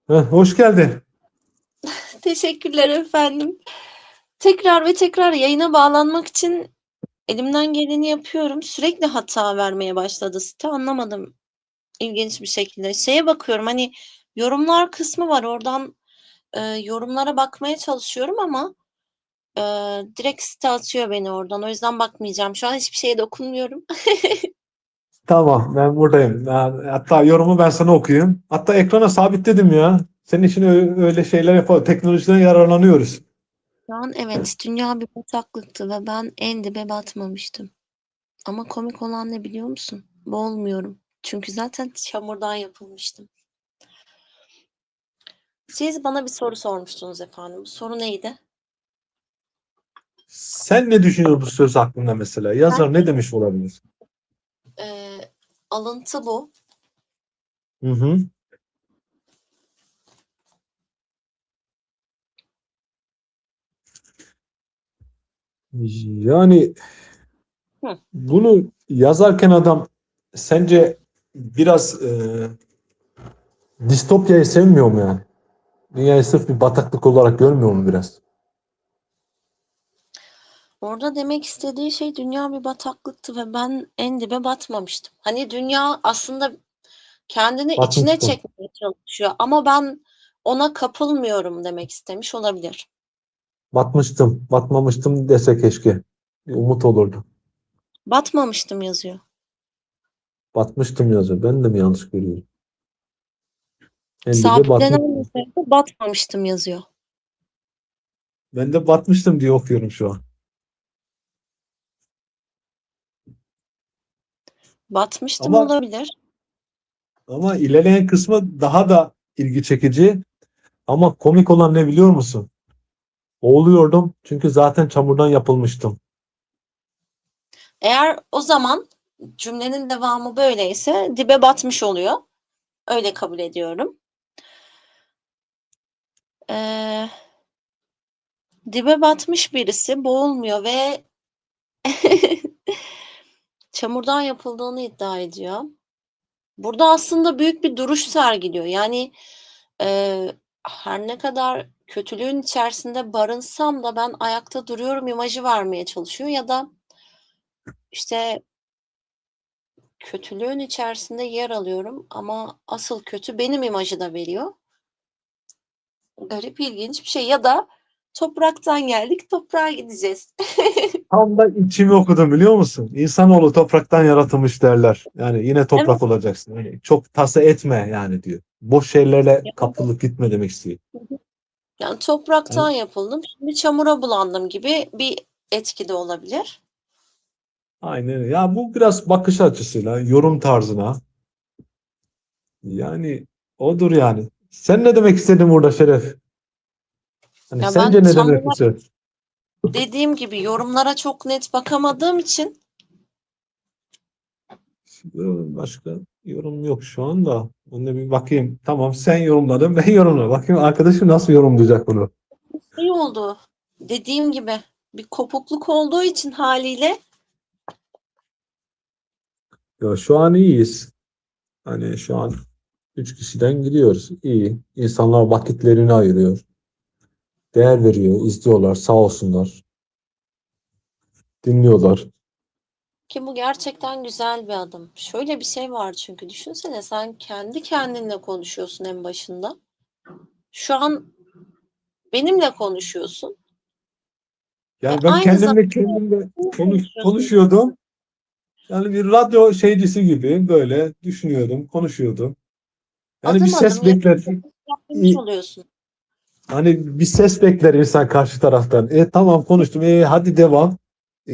Hoş geldin. Teşekkürler efendim. Tekrar ve tekrar yayına bağlanmak için elimden geleni yapıyorum. Sürekli hata vermeye başladı site. Anlamadım ilginç bir şekilde. Şeye bakıyorum, hani yorumlar kısmı var. Oradan yorumlara bakmaya çalışıyorum ama direkt site atıyor beni oradan. O yüzden bakmayacağım. Şu an hiçbir şeye dokunmuyorum. Tamam, ben buradayım. Hatta yorumu ben sana okuyayım. Hatta ekrana sabitledim ya. Senin için öyle şeyler yapalım. Teknolojiden yararlanıyoruz. Şu an evet, dünya bir bataklıktı ve ben en dibe batmamıştım. Ama komik olan ne biliyor musun? Boğulmuyorum. Çünkü zaten çamurdan yapılmıştım. Siz bana bir soru sormuştunuz efendim. Bu soru neydi? Sen ne düşünüyorsun bu söz hakkında mesela? Yazar ne Bence demiş olabilir? alıntı bu. Hı hı. Yani Hı. bunu yazarken adam sence biraz distopyayı sevmiyor mu yani? Dünyayı sırf bir bataklık olarak görmüyor mu biraz? Orada demek istediği şey dünya bir bataklıktı ve ben en dibe batmamıştım. Hani dünya aslında kendini içine Batmıştım. çekmeye çalışıyor ama ben ona kapılmıyorum demek istemiş olabilir. Batmıştım. Batmamıştım dese keşke. Bir umut olurdu. Batmamıştım yazıyor. Batmıştım yazıyor. Ben de mi yanlış görüyorum? En dibe Sabitlenen batmıştım. yazıda batmamıştım yazıyor. Ben de batmıştım diye okuyorum şu an. Batmıştım Ama olabilir. ilerleyen kısmı daha da ilgi çekici. Ama komik olan ne biliyor musun? Boğuluyordum çünkü zaten çamurdan yapılmıştım. Eğer o zaman cümlenin devamı böyleyse dibe batmış oluyor. Öyle kabul ediyorum. Ee, Dibe batmış birisi boğulmuyor ve çamurdan yapıldığını iddia ediyor. Burada aslında büyük bir duruş sergiliyor. Yani her ne kadar kötülüğün içerisinde barınsam da ben ayakta duruyorum imajı vermeye çalışıyor ya da işte kötülüğün içerisinde yer alıyorum ama asıl kötü benim imajı da veriyor. Garip, ilginç bir şey ya da topraktan geldik, toprağa gideceğiz. Tam da içimi okudum biliyor musun? İnsanoğlu topraktan yaratılmış derler. Yani yine Evet. toprak olacaksın. Yani çok tasa etme yani diyor. Boş şeylerle kapılıp gitme demek istiyor. Yani topraktan Yani yapıldım, şimdi çamura bulandım gibi bir etki de olabilir. aynen öyle. Ya bu biraz bakış açısıyla, yorum tarzına. Yani odur yani. Sen ne demek istedin burada Şeref? Hani Ya ben sence ne tam demek bu olarak söz? dediğim gibi yorumlara çok net bakamadığım için Başka yorum yok şu anda. Ben de bir bakayım. Tamam, sen yorumladın, ben yorumladım. Bakayım arkadaşım nasıl yorumlayacak bunu. İyi oldu. Dediğim gibi bir kopukluk olduğu için haliyle Ya şu an iyiyiz. Hani şu an 3 kişiden gidiyoruz. İyi. İnsanlar vakitlerini ayırıyor. Değer veriyor, izliyorlar, sağ olsunlar. Dinliyorlar. ki bu gerçekten güzel bir adım. Şöyle bir şey var çünkü düşünsene sen kendi kendinle konuşuyorsun en başında. Şu an benimle konuşuyorsun ve Yani ben aynı zamanda kendimle konuşuyorsun. konuşuyordum. Yani bir radyo şeycisi gibi böyle düşünüyordum, konuşuyordum. Yani bir Adım ses adım bekler. yapmış oluyorsun. Hani bir ses bekler insan karşı taraftan. Tamam konuştum. Hadi devam. E,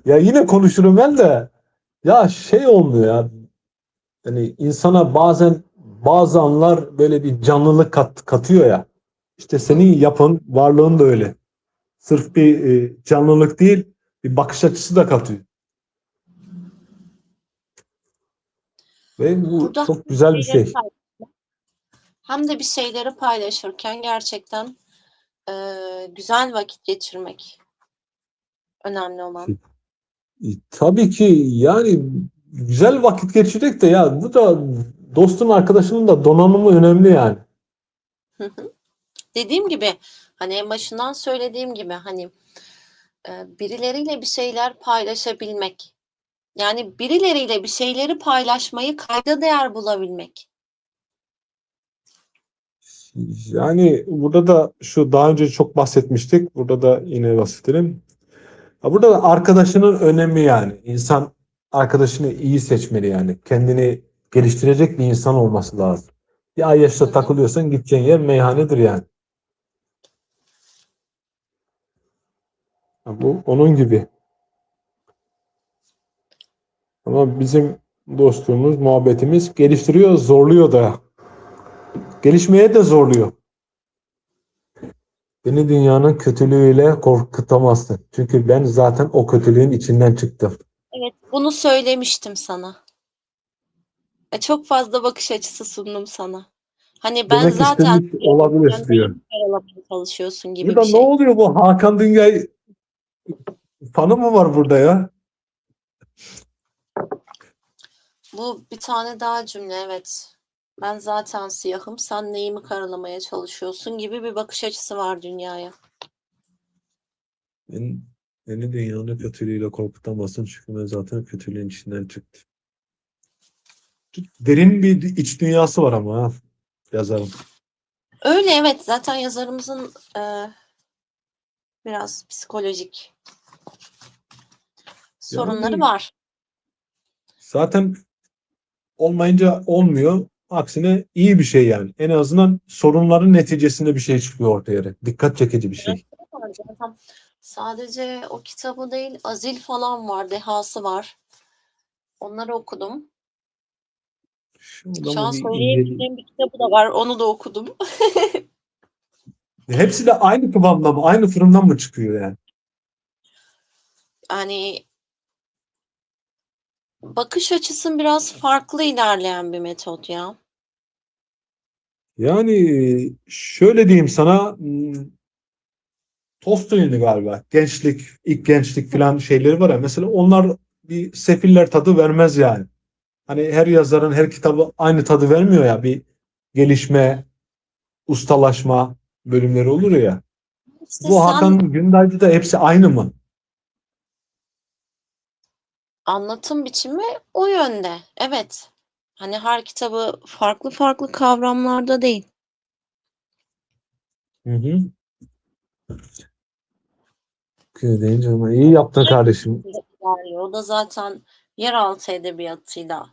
Ya yine konuşurum ben de. Ya şey olmuyor ya. Hani insana bazen bazı anlar böyle bir canlılık katıyor ya. İşte Hı senin yapın, varlığın da öyle. Sırf bir canlılık değil, bir bakış açısı da katıyor. Ve bu Burada çok güzel bir şey. hem de bir şeyleri paylaşırken gerçekten güzel vakit geçirmek önemli olan. Tabii ki yani güzel vakit geçirdik de ya bu da dostun arkadaşının da donanımı önemli yani. Hı hı. Dediğim gibi hani en başından söylediğim gibi hani birileriyle bir şeyler paylaşabilmek. Yani birileriyle bir şeyleri paylaşmayı kayda değer bulabilmek. Yani burada da şu daha önce çok bahsetmiştik. Burada da yine bahsedelim. Ha, burada da arkadaşının önemi yani. İnsan arkadaşını iyi seçmeli yani. Kendini geliştirecek bir insan olması lazım. Bir ay Hı yaşta hı. takılıyorsan gideceğin yer meyhanedir yani. Ha, bu onun gibi. Ama bizim dostluğumuz, muhabbetimiz geliştiriyor, zorluyor da. Gelişmeye de zorluyor. Beni dünyanın kötülüğüyle korkutamazsın. Çünkü ben zaten o kötülüğün içinden çıktım. Evet, bunu söylemiştim sana. Çok fazla bakış açısı sundum sana. Hani ben Demek zaten istemiş olabilir sen diyor. neyimi karalamaya çalışıyorsun gibi bir Burada ne şey. oluyor bu Hakan Dünyay fanı mı var burada ya? Bu bir tane daha cümle evet. Ben zaten siyahım, sen neyimi karalamaya çalışıyorsun gibi bir bakış açısı var dünyaya. Ben, beni dünyanın kötülüğüyle korkutamazsın çünkü ben zaten kötülüğün içinden çıktım. Derin bir iç dünyası var ama ha, yazarım. Öyle evet, zaten yazarımızın biraz psikolojik sorunları Yani var. zaten olmayınca olmuyor. Aksine iyi bir şey yani. En azından sorunların neticesinde bir şey çıkıyor ortaya. Dikkat çekici bir şey. Zaten sadece o kitabı değil, Azil falan var, Dehası var. Onları okudum. Şu Şu adamı an bir inceleyin. söyleyemeyeceğim bir kitabı da var, onu da okudum. Hepsi de aynı kıvamda mı? Aynı fırından mı çıkıyor yani? Yani bakış açısı biraz farklı ilerleyen bir metot ya. Yani şöyle diyeyim sana Tolstoy'un galiba gençlik, ilk gençlik falan şeyleri var ya. Mesela onlar bir sefiller tadı vermez yani. Hani her yazarın her kitabı aynı tadı vermiyor ya. Bir gelişme, ustalaşma bölümleri olur ya. İşte Bu sen Hakan Günday'da da hepsi aynı mı? anlatım biçimi o yönde. Evet. Hani her kitabı farklı farklı kavramlarda değil. Hı hı. Deyince ama iyi yaptın kardeşim. İlerliyor. O da zaten yeraltı edebiyatıyla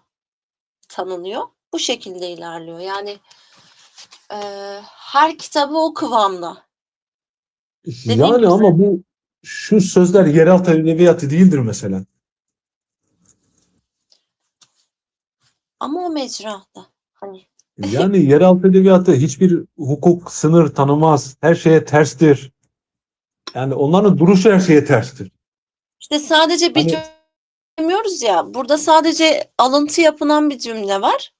tanınıyor. Bu şekilde ilerliyor. Yani her kitabı o kıvamda. Dediğim Yani gibi ama bu şu sözler yeraltı edebiyatı değildir mesela. ama o mecrada. Hani Yani yeraltı edebiyatı hiçbir hukuk sınır tanımaz. Her şeye terstir. Yani onların duruşu her şeye terstir. işte sadece bir Hani demiyoruz ya. Burada sadece alıntı yapılan bir cümle var.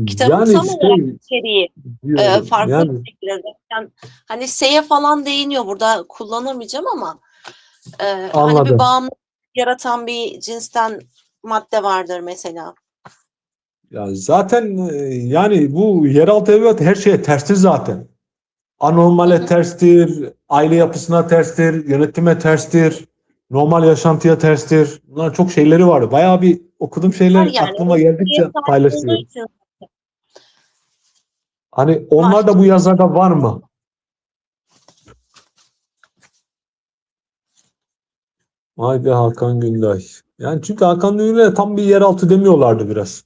Kitabın Yani tam olarak şey içeriği diyorum farklı yani bir şekilde zaten hani şeye falan değiniyor. Burada kullanamayacağım ama hani bir anladım. bağımlılık yaratan bir cinsten madde vardır mesela. Ya zaten yani bu yeraltı edebiyatı her şeye terstir zaten. Hı Anormale hı. terstir, aile yapısına terstir, yönetime terstir, normal yaşantıya terstir. Bunlar çok şeyleri var. Bayağı bir okuduğum Var şeyler yani aklıma eleştiriye geldikçe sahip olduğu paylaşıyorum. için Hani var. onlar da bu yazarda var mı? Haydi Hakan Günday. Yani çünkü Hakan Günday'a tam bir yeraltı demiyorlardı biraz.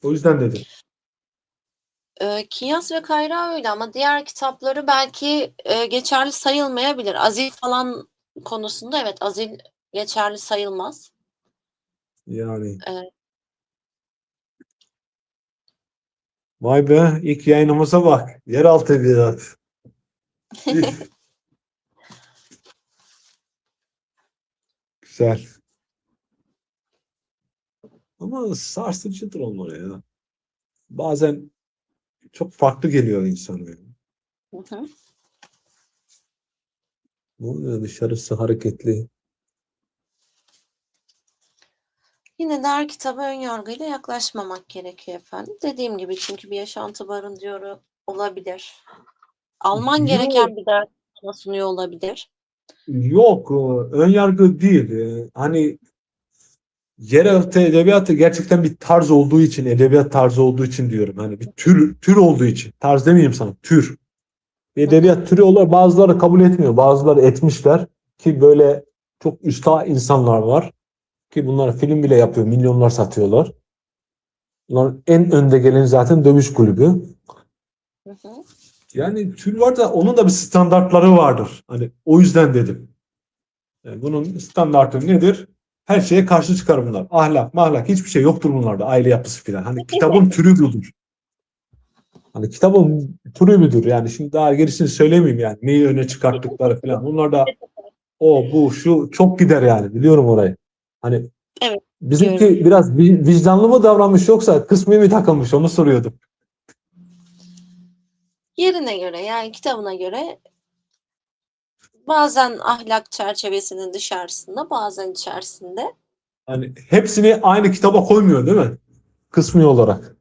O yüzden dedim. Kiyas ve Kayra öyle ama diğer kitapları belki geçerli sayılmayabilir. Azil falan konusunda evet Azil geçerli sayılmaz. Yani E, vay be ilk yayınımıza bak. Yeraltı edebiyat. Üf, güzel. Ama sarsıcıdır onlar ya. Bazen çok farklı geliyor insana. Yani. hı hı. Ne oluyor dışarısı hareketli. Yine de her kitaba ön yargıyla yaklaşmamak gerekiyor efendim. Dediğim gibi çünkü bir yaşantı barındırıyor olabilir. Alman Yok, gereken bir ders sana sunuyor olabilir. yok. Ön yargı değil. Hani yeraltı edebiyatı gerçekten bir tarz olduğu için, edebiyat tarzı olduğu için diyorum. Hani bir tür olduğu için. Tarz demeyeyim sana, tür. Bir Hı hı. edebiyat türü olur. Bazıları kabul etmiyor. Bazıları etmişler. Ki böyle çok üstad insanlar var. Ki bunlar film bile yapıyor. Milyonlar satıyorlar. Bunların en önde geleni zaten Dövüş Kulübü. Hı hı. Yani tür var da onun da bir standartları vardır. Hani o yüzden dedim. Yani bunun standartı nedir? Her şeye karşı çıkar bunlar. Ahlak, mahlak hiçbir şey yoktur bunlarda. Aile yapısı filan. Hani kitabın türü budur. Hani kitabın türü budur. Yani şimdi daha gerisini söylemeyeyim yani. Neyi öne çıkarttıkları filan. Bunlar da o, bu, şu çok gider yani. Biliyorum orayı. Hani Evet, biliyorum. bizimki biraz vicdanlı mı davranmış yoksa kısmi mi takılmış onu soruyordum. Yerine göre yani kitabına göre bazen ahlak çerçevesinin dışarısında, bazen içerisinde. Hani hepsini aynı kitaba koymuyor değil mi? Kısmi olarak.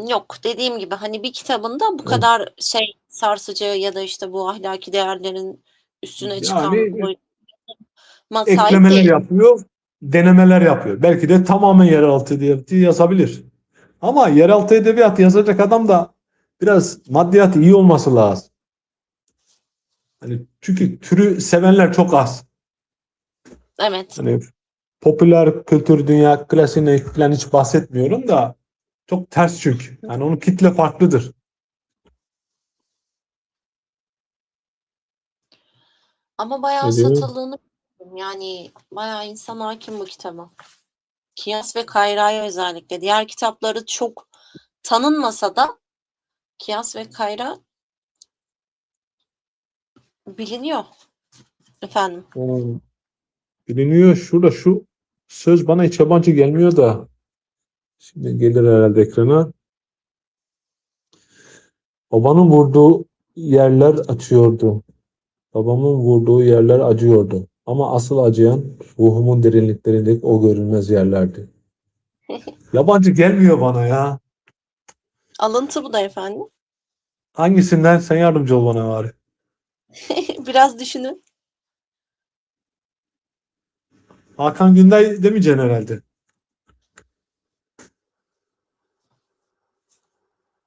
Yok, dediğim gibi hani bir kitabında bu Evet. kadar şey sarsıcı ya da işte bu ahlaki değerlerin üstüne çıkan Yani boyutuma sahip eklemeler değil. yapıyor, denemeler yapıyor. Belki de tamamen yeraltı edebiyatı yazabilir. Ama yeraltı edebiyatı yazacak adam da biraz maddiyatı iyi olması lazım. Hani çünkü türü sevenler çok az. Evet. Hani popüler kültür, dünya klasiğine falan hiç bahsetmiyorum da çok ters çünkü. Yani onun kitle farklıdır. Ama bayağı Ne diyor? satıldığını biliyorum. Yani bayağı insan hakim bu kitaba. Kiyas ve Kayra'ya özellikle. Diğer kitapları çok tanınmasa da Kiyas ve Kayra biliniyor efendim. O biliniyor. Şurada şu söz bana hiç yabancı gelmiyor da. Şimdi gelir herhalde ekrana. Babanın vurduğu yerler açıyordu. Babamın vurduğu yerler acıyordu. Ama asıl acıyan ruhumun derinliklerindeki o görünmez yerlerdi. Yabancı gelmiyor bana ya. Alıntı bu da efendim. Hangisinden sen yardımcı ol bana bari. Biraz düşünün. Hakan Günday demeyeceksin herhalde.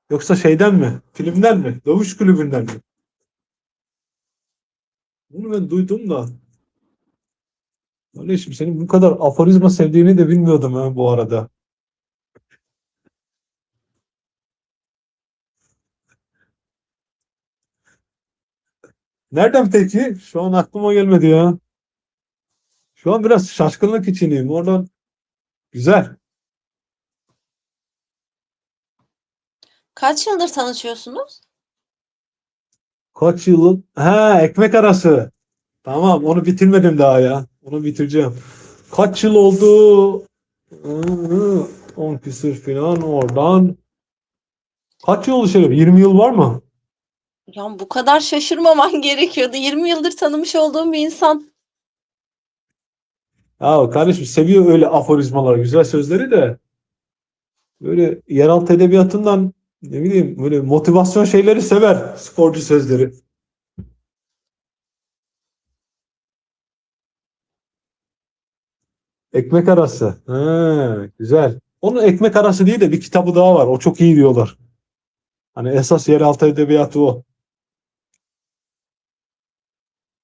Yoksa şeyden mi? Filmden mi? Dövüş kulübünden mi? Bunu ben duydum da. Kardeşim senin bu kadar aforizma sevdiğini de bilmiyordum ha bu arada. Nereden peki? Şu an aklıma gelmedi ya. Şu an biraz şaşkınlık içindeyim. Oradan güzel. Kaç yıldır tanışıyorsunuz? Kaç yılın? Ha, ekmek arası. Tamam, onu bitirmedim daha ya. Onu bitireceğim. Kaç yıl oldu? 10 küsür falan oradan. Kaç yıl oldu Şeref? 20 yıl var mı? Ya bu kadar şaşırmaman gerekiyordu. 20 yıldır tanımış olduğum bir insan. Ya kardeşim seviyor öyle aforizmalar, güzel sözleri de. Böyle yeraltı edebiyatından ne bileyim böyle motivasyon şeyleri sever. Sporcu sözleri. Ekmek arası. Güzel. Onun ekmek arası değil de bir kitabı daha var. O çok iyi diyorlar. Hani esas yeraltı edebiyatı o.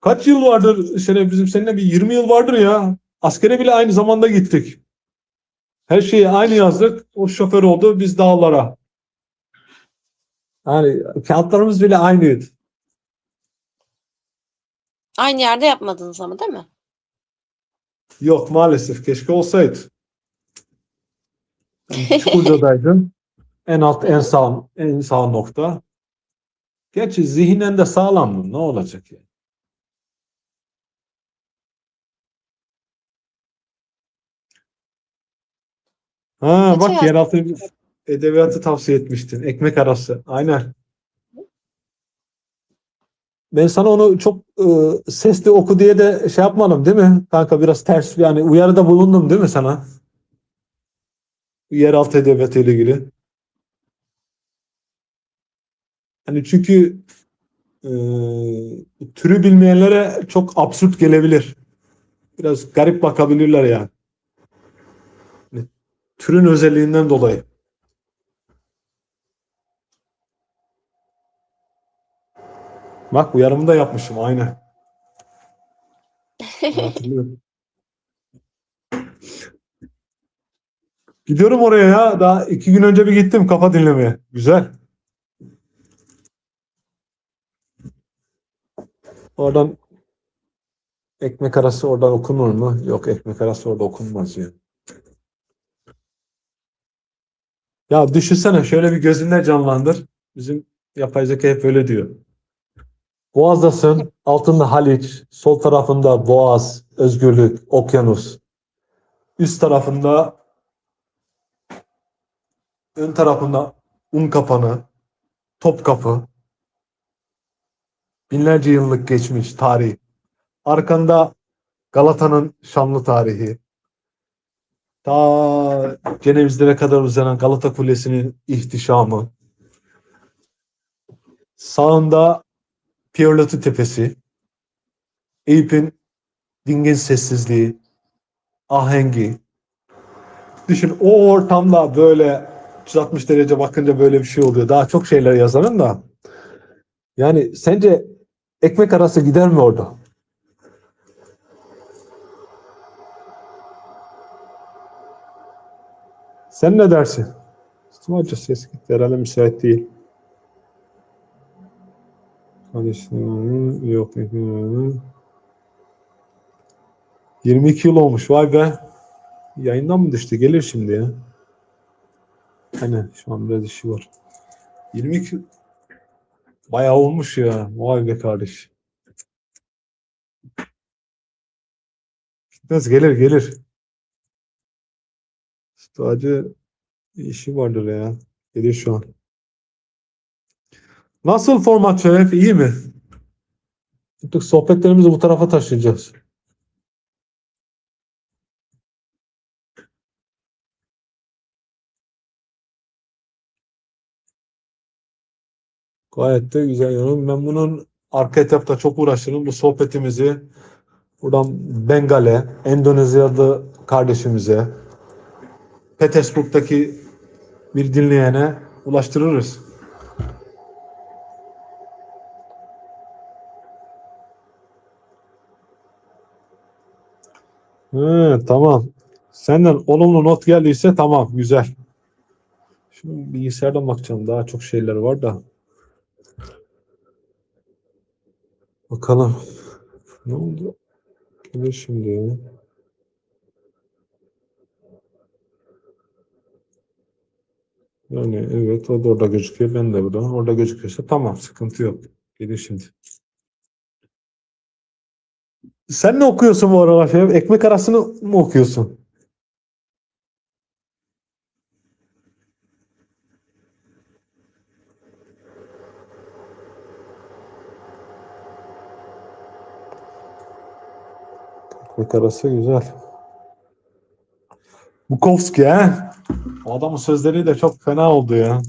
Kaç yıl vardır Şeref bizim seninle bir 20 yıl vardır ya. Askere bile aynı zamanda gittik. Her şeyi aynı yazdık. O şoför oldu biz dağlara. Yani kağıtlarımız bile aynıydı. Aynı yerde yapmadınız ama değil mi? Yok maalesef keşke olsaydı. Ben Çukurca'daydım. En alt Hı en hı. sağ en sağ nokta. Gerçi zihnen de sağlamdım. Ne olacak ya? Ha Kaça bak yazdın? yeraltı edebiyatı tavsiye etmiştin. Ekmek arası. Aynen. Ben sana onu çok sesli oku diye de şey yapmadım değil mi? Kanka biraz ters yani uyarıda bulundum değil mi sana? Yeraltı edebiyatı ile ilgili. Hani çünkü e, türü bilmeyenlere çok absürt gelebilir. Biraz garip bakabilirler yani. Hani türün özelliğinden dolayı. Bak uyarımı da yapmışım aynen. Hatırlıyorum. Gidiyorum oraya ya. Daha 2 gün önce bir gittim kafa dinlemeye. Güzel. Oradan ekmek arası oradan okunur mu? Yok ekmek arası orada okunmaz ya. Ya düşünsene şöyle bir gözünde canlandır. Bizim yapay zeka hep öyle diyor. Boğaz'dasın, altında Haliç, sol tarafında Boğaz, özgürlük, okyanus. Üst tarafında, ön tarafında Unkapanı, Topkapı, binlerce yıllık geçmiş tarih. Arkanda Galata'nın şanlı tarihi. Ta Cenevizlere kadar uzanan Galata Kulesi'nin ihtişamı. Sağında Piyarlatı Tepesi. Eyüp'ün dingin sessizliği, ahengi. Düşün o ortamda böyle 360 derece bakınca böyle bir şey oluyor. Daha çok şeyler yazarım da. Yani sence ekmek arası gider mi orada? Sen ne dersin? Sadece ses gitti. Herhalde müsait değil. Kardeşim yok. 22 yıl olmuş. Vay be. Yayından mı düştü? Gelir şimdi ya. Hani şu an biraz işi var. 22 bayağı olmuş ya. Vay be kardeş. Gitmez gelir gelir. Sadece işi vardır ya. Gelir şu an. Nasıl format Şeref? İyi mi? Artık sohbetlerimizi bu tarafa taşıyacağız. Gayet de güzel yorum. Ben bunun arka etapta çok uğraşırım. Bu sohbetimizi buradan Bengal'e, Endonezyalı kardeşimize, Petersburg'daki bir dinleyene ulaştırırız. Tamam. Senden olumlu not geldiyse tamam, güzel. Şimdi bilgisayardan bakacağım. Daha çok şeyler var da. Bakalım. Ne oldu? Gelir şimdi ya. Yani evet o da orada gözüküyor. Ben de burada. Orada gözüküyorsa tamam sıkıntı yok. Gelir şimdi. Sen ne okuyorsun bu aralar Şeref? Ekmek arasını mı okuyorsun? Ekmek arası güzel. Bukowski ha? O adamın sözleri de çok fena oldu ya.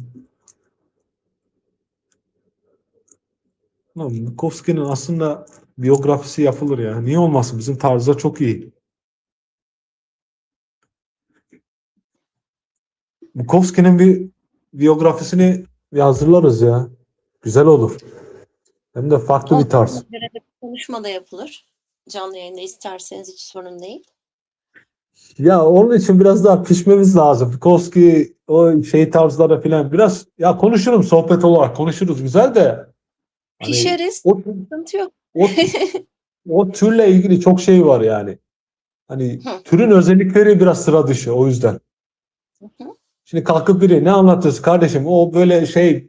Lan Bukowski'nin aslında biyografisi yapılır ya. Niye olmasın? Bizim tarzda çok iyi. Bukowski'nin bir biyografisini hazırlarız ya. Güzel olur. Hem de farklı bir Ona tarz. göre de bir konuşma da yapılır. Canlı yayında isterseniz hiç sorun değil. Ya onun için biraz daha pişmemiz lazım. Bukowski o şey tarzlara falan biraz ya konuşurum sohbet olarak konuşuruz güzel de hani Pişeriz. o, Sıkıntı yok. o, o türle ilgili çok şey var yani. Hani Hı, türün özellikleri biraz sıra dışı o yüzden. hı, hı, Şimdi kalkıp biri ne anlatıyorsun kardeşim o böyle şey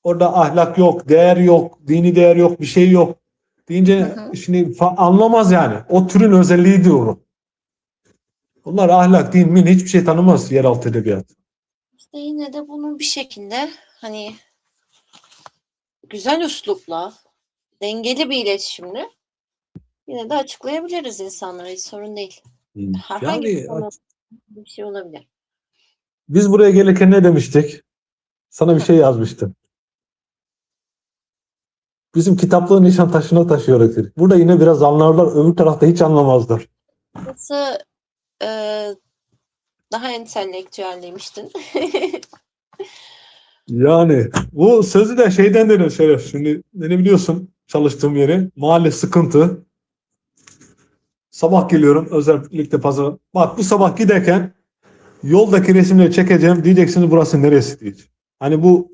orada ahlak yok, değer yok, dini değer yok, bir şey yok hı, deyince hı. şimdi anlamaz yani. O türün özelliği diyorum. Onlar ahlak, din, min hiçbir şey tanımaz yeraltı edebiyatı. İşte yine de bunu bir şekilde hani güzel üslupla, dengeli bir iletişimle yine de açıklayabiliriz insanlara. Hiç sorun değil. Herhangi bir Yani konu bir şey olabilir. biz buraya gelirken ne demiştik? Sana bir Hı. şey yazmıştım. Bizim kitaplığı Nişantaşı'na taşıyoruz dedik. Burada yine biraz anlarlar, öbür tarafta hiç anlamazlar. Burası e, daha entelektüel demiştin. Yani bu sözü de şeyden dedim Şeref. Şimdi beni biliyorsun çalıştığım yeri. Mahalle sıkıntı. Sabah geliyorum özellikle pazara. Bak bu sabah giderken yoldaki resimleri çekeceğim. Diyeceksiniz burası neresi diyeceğim. Hani bu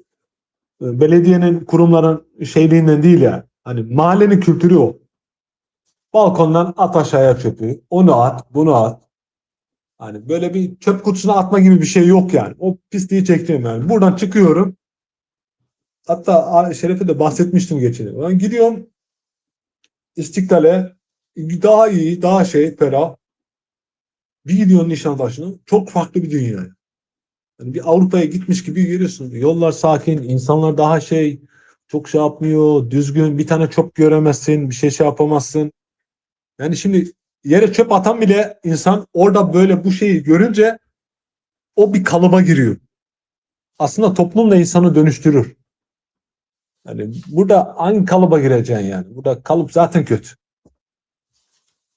belediyenin, kurumların şeyliğinden değil ya. Hani mahallenin kültürü o. Balkondan at aşağıya çöpü. Onu at, bunu at. Hani böyle bir çöp kutusuna atma gibi bir şey yok yani. O pisliği çekeceğim yani. Buradan çıkıyorum. Hatta Şeref'e de bahsetmiştim geçen. Ben gidiyorum İstiklal'e daha iyi, daha şey, ferah. Bir gidiyorsun Nişantaşı'na. Çok farklı bir dünya. Yani bir Avrupa'ya gitmiş gibi görüyorsun. Yollar sakin, insanlar daha şey, çok şey yapmıyor, düzgün. Bir tane çöp göremezsin, bir şey yapamazsın. Yani şimdi yere çöp atan bile insan orada böyle bu şeyi görünce o bir kalıba giriyor. Aslında toplum da insanı dönüştürür. Yani burada hangi kalıba gireceksin yani? Burada kalıp zaten kötü.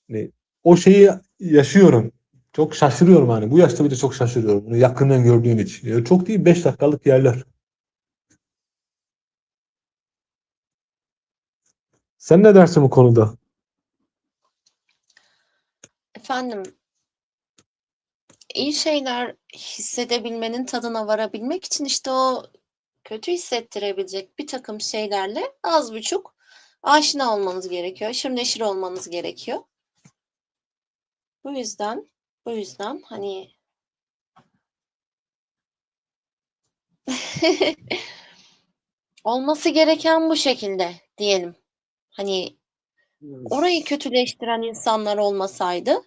Yani o şeyi yaşıyorum. Çok şaşırıyorum hani. Bu yaşta bile çok şaşırıyorum. Bunu yakından gördüğüm için. Yani çok değil 5 dakikalık yerler. Sen ne dersin bu konuda? Efendim, iyi şeyler hissedebilmenin tadına varabilmek için işte o kötü hissettirebilecek bir takım şeylerle az buçuk aşina olmanız gerekiyor. Aşırı neşir olmanız gerekiyor. Bu yüzden hani olması gereken bu şekilde diyelim. Hani orayı kötüleştiren insanlar olmasaydı,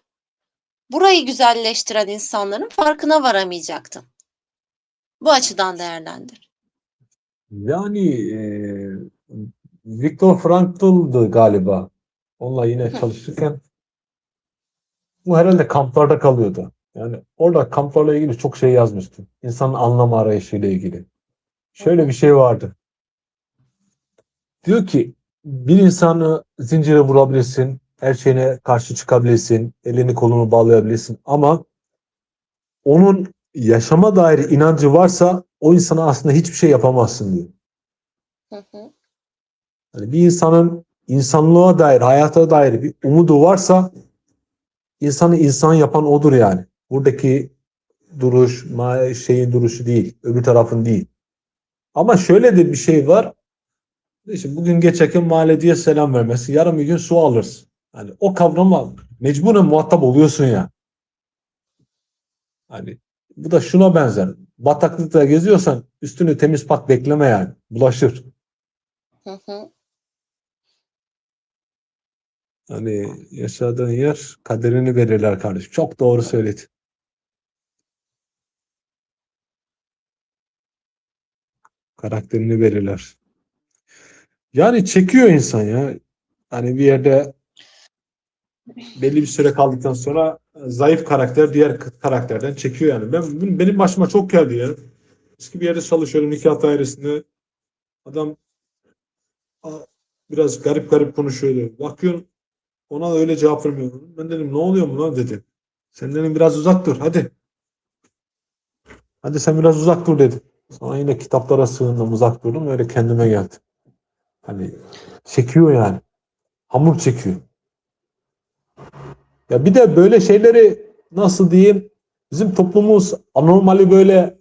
burayı güzelleştiren insanların farkına varamayacaktın. Bu açıdan değerlendir. Yani Viktor Frankl'dı galiba. Onunla yine Hı, çalışırken bu herhalde kamplarda kalıyordu. Yani orada kamplarla ilgili çok şey yazmıştı. İnsanın anlam arayışıyla ilgili. hı, Şöyle bir hı, şey vardı. Diyor ki bir insanı zincire vurabilirsin, her şeyine karşı çıkabilirsin, elini kolunu bağlayabilirsin ama onun yaşama dair inancı varsa o insana aslında hiçbir şey yapamazsın diyor. hı, hı. Yani bir insanın insanlığa dair, hayata dair bir umudu varsa insanı insan yapan odur yani. Buradaki duruş, şeyin duruşu değil, öbür tarafın değil. Ama şöyle de bir şey var. İşte bugün geçerken mahalleciye selam vermesi, yarın bir gün su alırsın. Hani o kavrama mecburen muhatap oluyorsun ya. Hani bu da şuna benzer. Bataklıkta geziyorsan üstünü temiz pat bekleme yani. Bulaşır. Hı hı. Hani yaşadığın yer kaderini belirler kardeşim. Çok doğru söyledin. Karakterini belirler. Yani çekiyor insan ya. Hani bir yerde belli bir süre kaldıktan sonra zayıf karakter diğer karakterden çekiyor yani. Benim başıma çok geldi ya. Eski bir yerde çalışıyorum nikah dairesinde. Adam biraz garip garip konuşuyordu. Bakıyorum ona da öyle cevap vermiyor. Ben dedim ne oluyor buna dedi. Sen dedim biraz uzak dur hadi. Hadi sen biraz uzak dur dedim. Sonra yine kitaplara sığındım uzak durdum öyle kendime geldim. Hani çekiyor yani. Hamur çekiyor. Ya bir de böyle şeyleri nasıl diyeyim bizim toplumumuz anormali böyle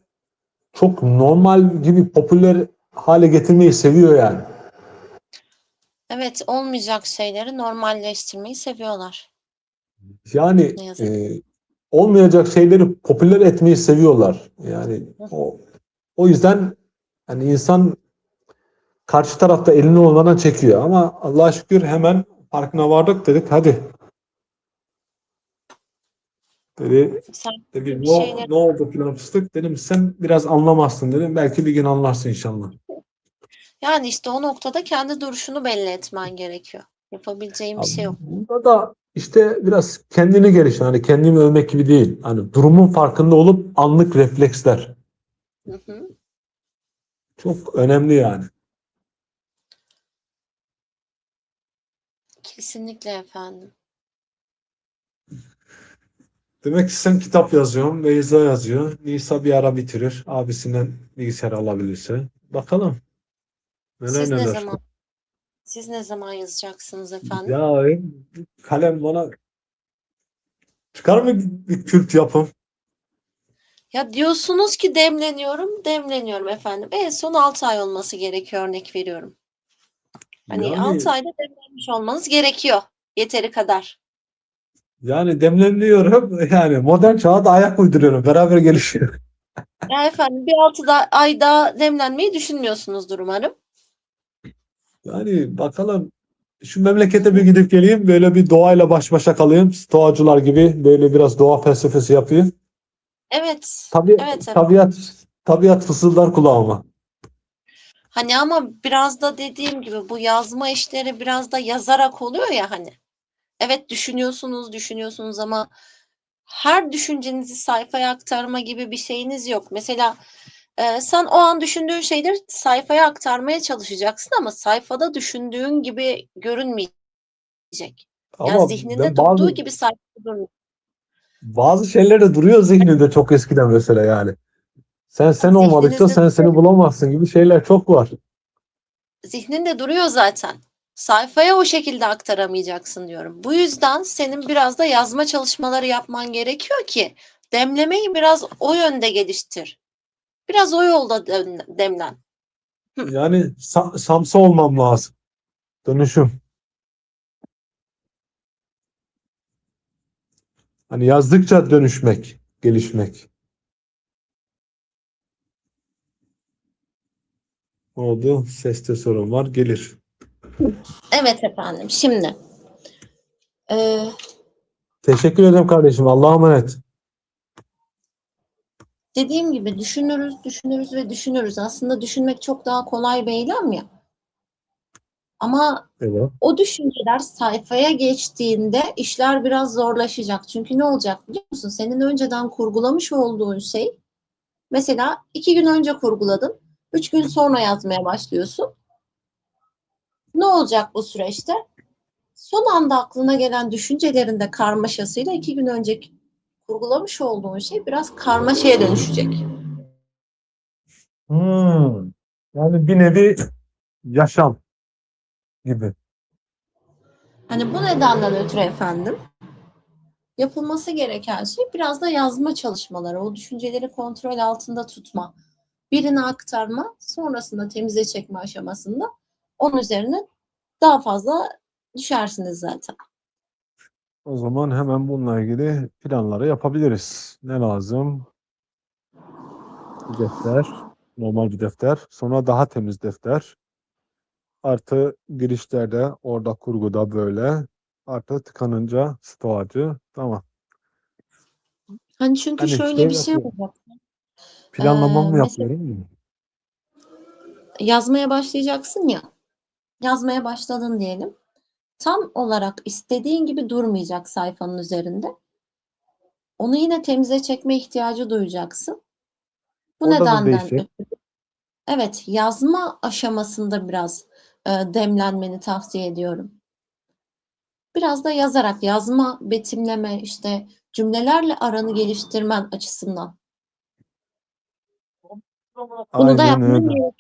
çok normal gibi popüler hale getirmeyi seviyor yani. Evet, olmayacak şeyleri normalleştirmeyi seviyorlar. Yani Ne yazık ki. olmayacak şeyleri popüler etmeyi seviyorlar. Yani o yüzden hani insan karşı tarafta elini olmadan çekiyor ama Allah'a şükür hemen farkına vardık dedik hadi dedi, Sen dedi bir şeyler ne oldu filan fıstık dedim sen biraz anlamazsın dedim belki bir gün anlarsın inşallah. yani işte o noktada kendi duruşunu belli etmen gerekiyor. Yapabileceğin bir Abi, şey yok. bunda da işte biraz kendini geliştir. Hani kendimi övmek gibi değil. Hani durumun farkında olup anlık refleksler. Hı hı. Çok önemli yani. Kesinlikle efendim. Demek ki sen kitap yazıyorsun, Beyza yazıyor. Nisa bir ara bitirir. Abisinden bilgisayar alabilirse. Bakalım neler Siz ne neler. zaman siz ne zaman yazacaksınız efendim? Ya kalem bana çıkar mı bir kült yapım? Ya diyorsunuz ki demleniyorum, demleniyorum efendim. En son 6 ay olması gerekiyor örnek veriyorum. Hani 6 Yani ayda demlenmiş olmanız gerekiyor. Yeteri kadar. demleniyorum. Yani modern çağa da ayak uyduruyorum. Beraber gelişiyor. Ya efendim bir 6 ay daha demlenmeyi düşünmüyorsunuzdur umarım. Yani bakalım şu memlekete bir gidip geleyim. Böyle bir doğayla baş başa kalayım. Stoacılar gibi böyle biraz doğa felsefesi yapayım. Evet. Tabii Evet efendim. tabiat fısıldar kulağıma. Hani ama biraz da dediğim gibi bu yazma işleri biraz da yazarak oluyor ya hani. Evet düşünüyorsunuz ama her düşüncenizi sayfaya aktarma gibi bir şeyiniz yok. Mesela sen o an düşündüğün şeyleri sayfaya aktarmaya çalışacaksın ama sayfada düşündüğün gibi görünmeyecek. Yani Ama zihninde ben durduğu gibi sayfada durmayacak. bazı şeyler de duruyor zihninde çok eskiden mesela yani. Sen olmadıkça Zihninizde sen seni bulamazsın gibi şeyler çok var. zihninde duruyor zaten. Sayfaya o şekilde aktaramayacaksın diyorum. Bu yüzden senin biraz da yazma çalışmaları yapman gerekiyor ki demlemeyi biraz o yönde geliştir. Biraz o yolda demlen. Hı. Yani samsa olmam lazım. Dönüşüm. Hani yazdıkça dönüşmek, gelişmek. Ne oldu? Seste sorun var. Gelir. Evet efendim. Şimdi e, Teşekkür ederim kardeşim. Allah'a emanet. dediğim gibi düşünürüz ve düşünürüz. Aslında düşünmek çok daha kolay bir eylem ya. Ama Evet. o düşünceler sayfaya geçtiğinde işler biraz zorlaşacak. Çünkü ne olacak biliyor musun? Senin önceden kurgulamış olduğun şey, mesela 2 gün önce kurguladın, 3 gün sonra yazmaya başlıyorsun. Ne olacak bu süreçte? Son anda aklına gelen düşüncelerin de karmaşasıyla 2 gün önce kurgulamış olduğun şey biraz karmaşaya dönüşecek. Hmm. Yani bir nevi yaşam gibi. Hani bu nedenden ötürü efendim yapılması gereken şey biraz da yazma çalışmaları, o düşünceleri kontrol altında tutma, birine aktarma, sonrasında temize çekme aşamasında onun üzerine daha fazla düşersiniz zaten. O zaman hemen bununla ilgili planları yapabiliriz. Ne lazım? Bir defter, normal bir defter, sonra daha temiz defter. Artı girişlerde, orada kurguda böyle. Artı tıkanınca stoğacı. Tamam. Hani çünkü Ben de işte şöyle bir şey yapıyorum. olacak. Planlamamı Mesela yapıyorum. yazmaya başlayacaksın ya. Yazmaya başladın diyelim. Tam olarak istediğin gibi durmayacak sayfanın üzerinde. Onu yine temize çekme ihtiyacı duyacaksın. Bu Orada da nedenden değişecek. ötürü evet, yazma aşamasında biraz demlenmeni tavsiye ediyorum. Biraz da yazarak, yazma, betimleme, işte cümlelerle aranı geliştirmen açısından. Bunu da Aynen yapman öyle. gerekiyor.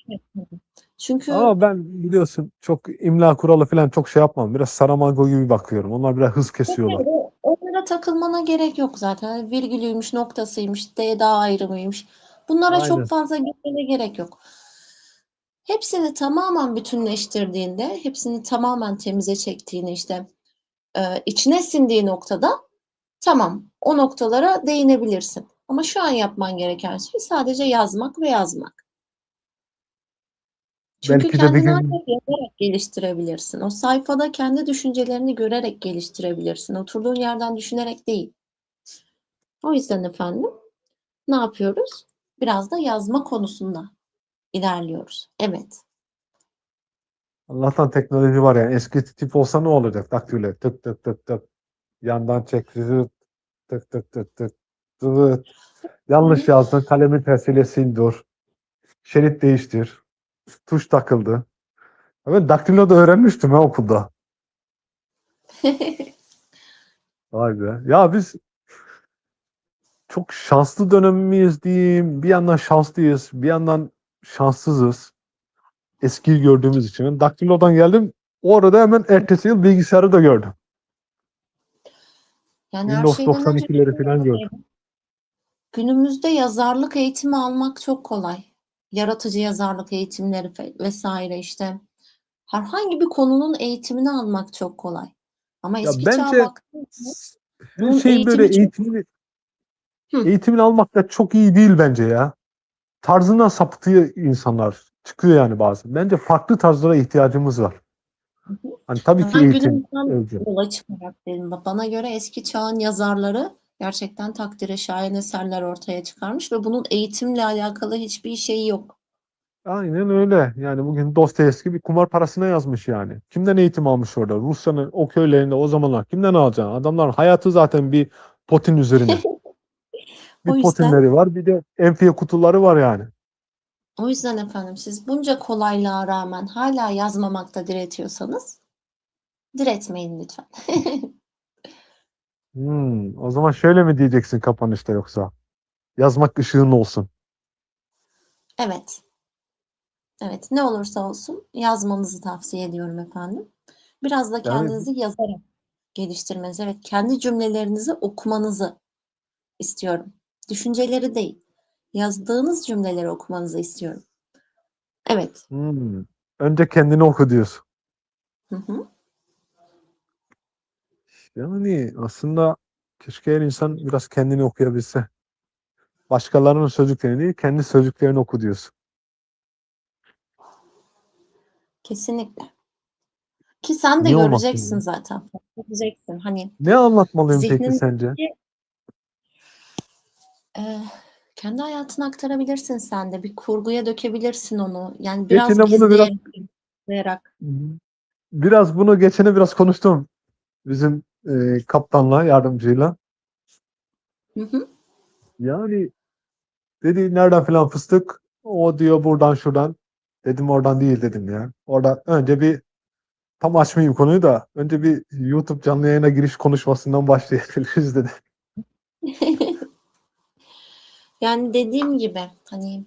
Çünkü Ama ben biliyorsun çok imla kuralı falan çok şey yapmam. Biraz Saramago gibi bakıyorum. Onlar biraz hız yok, kesiyorlar. hayır, onlara takılmana gerek yok zaten. Hani virgülüymüş, noktasıymış, D ayrımıymış. Bunlara çok Aynen. fazla gitmene gerek yok. Hepsini tamamen bütünleştirdiğinde, hepsini tamamen temize çektiğini işte içine sindiği noktada tamam, o noktalara değinebilirsin. Ama şu an yapman gereken şey sadece yazmak ve yazmak. Çünkü Belki de bir kendini gün ancak yazarak geliştirebilirsin. O sayfada kendi düşüncelerini görerek geliştirebilirsin. Oturduğun yerden düşünerek değil. O yüzden efendim ne yapıyoruz? Biraz da yazma konusunda ilerliyoruz. Evet. Allah'tan teknoloji var yani. Eski tip olsa ne olacak? Daktilo tık tık tık tık. Yandan çek zıt, tık tık tık tık. Zıt. Yanlış Yani yazdın. Kalemin tersiyle sil dur. Şerit değiştir. Tuş takıldı. Ben daktilo da öğrenmiştim ha okulda. Vay be. Ya biz çok şanslı dönemimiz diyeyim. Bir yandan şanslıyız. Bir yandan şanssızız. Eskiyi gördüğümüz için. Ben daktilodan geldim. O arada hemen ertesi yıl bilgisayarı da gördüm. yani her Windows şeyden önce 92'leri falan gördüm. günümüzde yazarlık eğitimi almak çok kolay. Yaratıcı yazarlık eğitimleri vesaire işte. Herhangi bir konunun eğitimini almak çok kolay. Ama Ya eski çağa bence baktığımızda her bunun şeyin böyle eğitimi çok... Hı, eğitimini almak da çok iyi değil bence ya. Tarzından sapıtıyor insanlar. Çıkıyor yani bazen. Bence farklı tarzlara ihtiyacımız var. hı hı. Hani tabii ki Ben eğitim günümüzden önce. yola çıkarak dedim. Bana göre eski çağın yazarları gerçekten takdire şayan eserler ortaya çıkarmış ve bunun eğitimle alakalı hiçbir şeyi yok. Aynen öyle. Yani bugün Dostoyevski bir kumar parasına yazmış yani. Kimden eğitim almış orada? Rusya'nın o köylerinde o zamanlar kimden alacaksın? Adamların hayatı zaten bir potin üzerine. Bir O yüzden potinleri var, bir de enfiye kutuları var yani. o yüzden efendim siz bunca kolaylığa rağmen hala yazmamakta diretiyorsanız diretmeyin lütfen. O zaman şöyle mi diyeceksin kapanışta yoksa? Yazmak ışığın olsun. Evet. Evet, ne olursa olsun yazmanızı tavsiye ediyorum efendim. Biraz da Yani kendinizi yazarak geliştirmenizi, evet, kendi cümlelerinizi okumanızı istiyorum. Düşünceleri değil, yazdığınız cümleleri okumanızı istiyorum. Evet. hmm, önce kendini oku diyorsun. Hı hı. Yani aslında keşke her insan biraz kendini okuyabilse. Başkalarının sözcüklerini değil, kendi sözcüklerini oku diyorsun. Kesinlikle. Ki sen de Niye olmasın göreceksin ya? zaten. Göreceksin. Hani Ne anlatmalıyım peki sence? zihnindeki eee, kendi hayatını aktarabilirsin sen de. Bir kurguya dökebilirsin onu. Yani biraz Geçen bunu biraz gizleyerek, gizleyerek. geçene biraz konuştum bizim kaptanla, yardımcıyla. Hı hı. Yani dedi nereden filan fıstık? O diyor buradan şuradan. Dedim oradan değil dedim ya. Orada önce bir tam açmayayım konuyu da önce bir YouTube canlı yayına giriş konuşmasından başlayabiliriz dedi. Yani dediğim gibi hani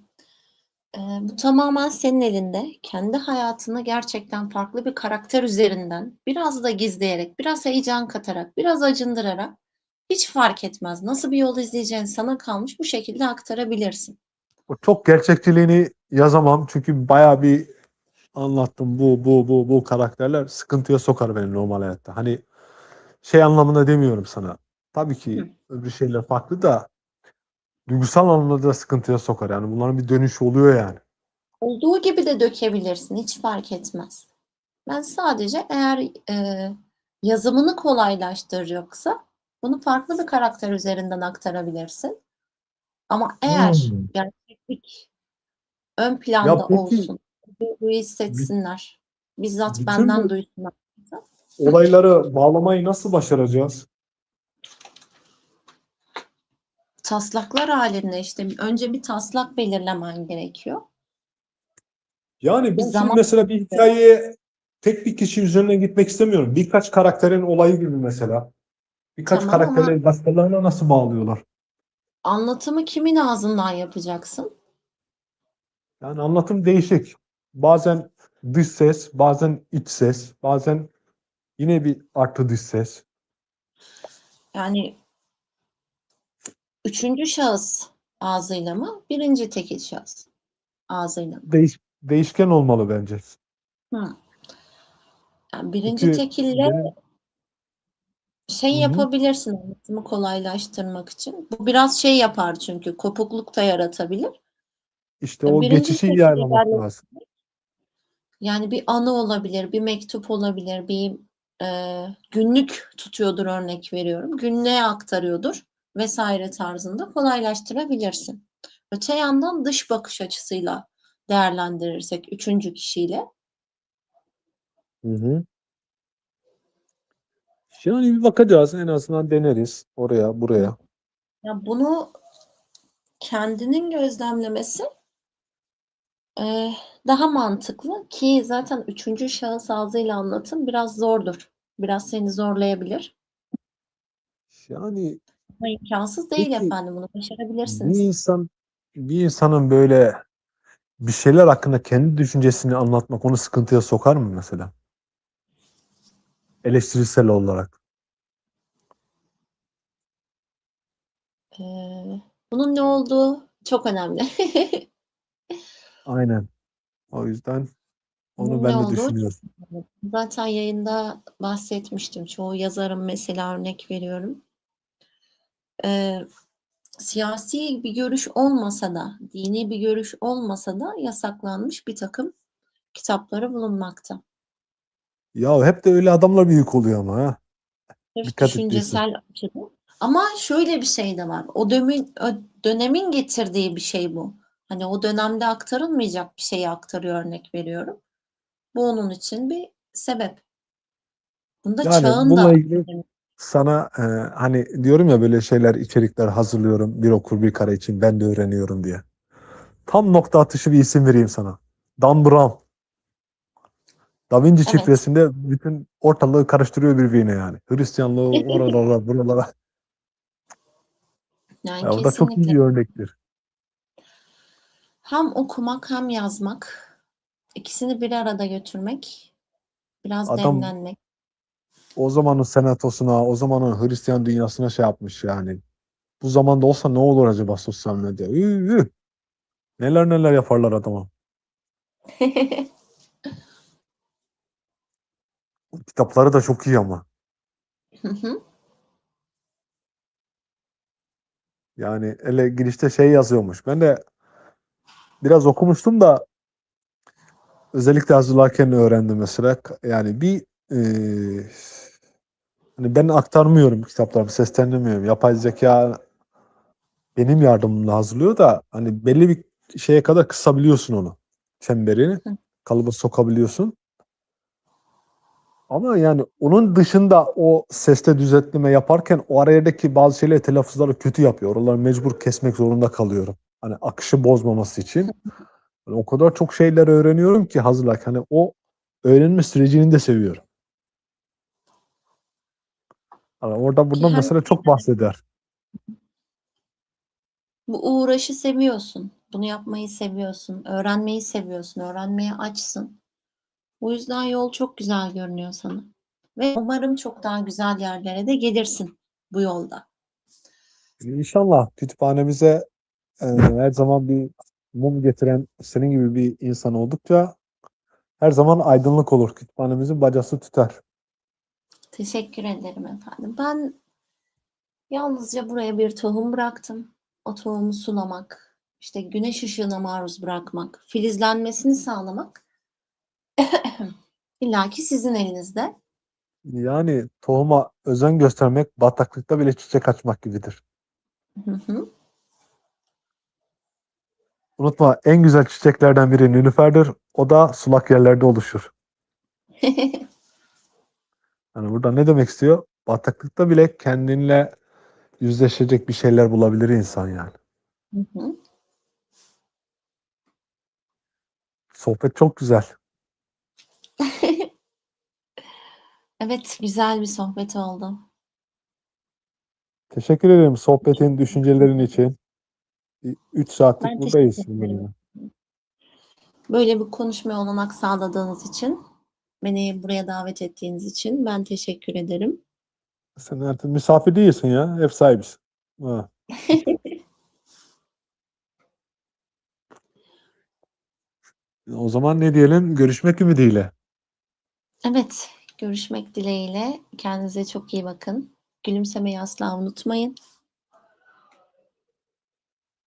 bu tamamen senin elinde. Kendi hayatını gerçekten farklı bir karakter üzerinden biraz da gizleyerek, biraz heyecan katarak, biraz acındırarak hiç fark etmez. Nasıl bir yol izleyeceğin sana kalmış bu şekilde aktarabilirsin. O çok gerçekçiliğini yazamam çünkü bayağı bir anlattım bu karakterler sıkıntıya sokar beni normal hayatta. Hani şey anlamında demiyorum sana. Tabii Hı. ki öbür şeyler farklı da duygusal anlamda da sıkıntıya sokar. Yani bunların bir dönüşü oluyor yani. Olduğu gibi de dökebilirsin. Hiç fark etmez. Ben sadece eğer yazımını kolaylaştıracaksa bunu farklı bir karakter üzerinden aktarabilirsin. Ama eğer Hmm. gerçeklik ön Ya planda peki olsun, duyguyu bi- hissetsinler, bizzat bütün benden bu duysunlar. olayları bağlamayı nasıl başaracağız? Taslaklar halinde işte önce bir taslak belirlemen gerekiyor. Yani Bir ben şimdi zaman mesela bir hikayeye tek bir kişi üzerinden gitmek istemiyorum. Birkaç karakterin olayı gibi mesela. Birkaç tamam ama karakterleri başkalarına nasıl bağlıyorlar? anlatımı kimin ağzından yapacaksın? Yani anlatım değişik. Bazen dış ses, bazen iç ses, bazen yine bir artı dış ses. Yani üçüncü şahıs ağzıyla mı, birinci tekil şahıs ağzıyla mı? Değişken olmalı bence. Hı. Yani birinci Çünkü tekille benim şey hı hı, yapabilirsin anlatımı kolaylaştırmak için. Bu biraz şey yapar çünkü kopukluk da yaratabilir. işte o Birinci geçişi iyi tekil ayarlamak ilerle lazım. yani bir anı olabilir, bir mektup olabilir, bir günlük tutuyordur örnek veriyorum. Günlüğe aktarıyordur vesaire tarzında kolaylaştırabilirsin. Öte yandan dış bakış açısıyla değerlendirirsek üçüncü kişiyle Hı hı. Yani bir bakacağız. En azından deneriz. Oraya, buraya. ya bunu kendinin gözlemlemesi Eee, daha mantıklı ki zaten üçüncü şahıs ağzıyla anlatım biraz zordur. Biraz seni zorlayabilir. Yani Ama imkansız değil peki efendim. Bunu bir başarabilirsiniz. insan bir insanın böyle bir şeyler hakkında kendi düşüncesini anlatmak onu sıkıntıya sokar mı mesela? Eleştirisel olarak. Bunun ne olduğu çok önemli. Aynen. O yüzden onu Bunun ne ben de olduğu çok düşünüyorum. önemli. Zaten yayında bahsetmiştim. Çoğu yazarın mesela örnek veriyorum. Eee, siyasi bir görüş olmasa da, dini bir görüş olmasa da yasaklanmış bir takım kitapları bulunmakta. Ya hep de öyle adamlar büyük oluyor ama ha. Sırf Dikkat ettiysen. düşüncesel açıdan. Ama şöyle bir şey de var. O dönemin getirdiği bir şey bu. Hani o dönemde aktarılmayacak bir şeyi aktarıyor örnek veriyorum. Bu onun için bir sebep. Bunda Yani çağın bununla da ilgili sana hani diyorum ya böyle şeyler, içerikler hazırlıyorum. Bir okur bir kare için ben de öğreniyorum diye. Tam nokta atışı bir isim vereyim sana. Dan Brown. Da Vinci evet. çifresinde bütün ortalığı karıştırıyor birbirine yani. Hristiyanlığı oralara buralara. Yani Ya, o da çok iyi kesinlikle. bir örnektir. Hem okumak hem yazmak. İkisini bir arada götürmek. Biraz Adam demlenmek. o zamanın senatosuna, o zamanın Hristiyan dünyasına şey yapmış yani. Bu zamanda olsa ne olur acaba sosyal medya? Neler neler yaparlar adama. Kitapları da çok iyi ama. Hı hı. Yani ele girişte şey yazıyormuş. Ben de biraz okumuştum da özellikle hazırlarken öğrendim mesela. Yani eee, hani ben aktarmıyorum kitaplarımı, seslendirmiyorum. Yapay zeka benim yardımımla hazırlıyor da hani belli bir şeye kadar kısabiliyorsun onu. Çemberini kalıba sokabiliyorsun. Ama yani onun dışında o seste düzeltme yaparken o arayadaki bazı şeyleri telaffuzları kötü yapıyor. Oraları mecbur kesmek zorunda kalıyorum. Hani akışı bozmaması için. Yani o kadar çok şeyler öğreniyorum ki hazırlarken. Hani o öğrenme sürecini de seviyorum. Hani orada Ki buradan her mesela çok şeyden bahseder. bu uğraşı seviyorsun. Bunu yapmayı seviyorsun. Öğrenmeyi seviyorsun. Öğrenmeye açsın. O yüzden yol çok güzel görünüyor sana. Ve umarım çok daha güzel yerlere de gelirsin bu yolda. İnşallah kütüphanemize her zaman bir mum getiren senin gibi bir insan oldukça her zaman aydınlık olur. Kütüphanemizin bacası tüter. Teşekkür ederim efendim. Ben yalnızca buraya bir tohum bıraktım. O tohumu sulamak, işte güneş ışığına maruz bırakmak, filizlenmesini sağlamak illaki sizin elinizde. Yani tohuma özen göstermek bataklıkta bile çiçek açmak gibidir. Hı hı. Unutma, en güzel çiçeklerden biri nilüferdir. O da sulak yerlerde oluşur. Yani burada ne demek istiyor? Bataklıkta bile kendinle yüzleşecek bir şeyler bulabilir insan yani. Hı hı. Sohbet çok güzel. Evet, güzel bir sohbet oldu. Teşekkür ederim sohbetin, düşüncelerin için. 3 saatlik Ben teşekkür buradayız ederim. seninle. Böyle bir konuşmaya olanak sağladığınız için, beni buraya davet ettiğiniz için ben teşekkür ederim. Sen artık misafir değilsin ya, ev sahibisin. Ha. O zaman ne diyelim? Görüşmek ümidiyle. Evet, görüşmek dileğiyle. Kendinize çok iyi bakın. Gülümsemeyi asla unutmayın.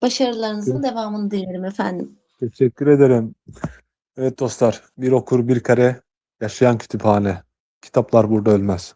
Başarılarınızın devamını dilerim efendim. Teşekkür ederim. Evet dostlar, bir okur bir kare yaşayan kütüphane. Kitaplar burada ölmez.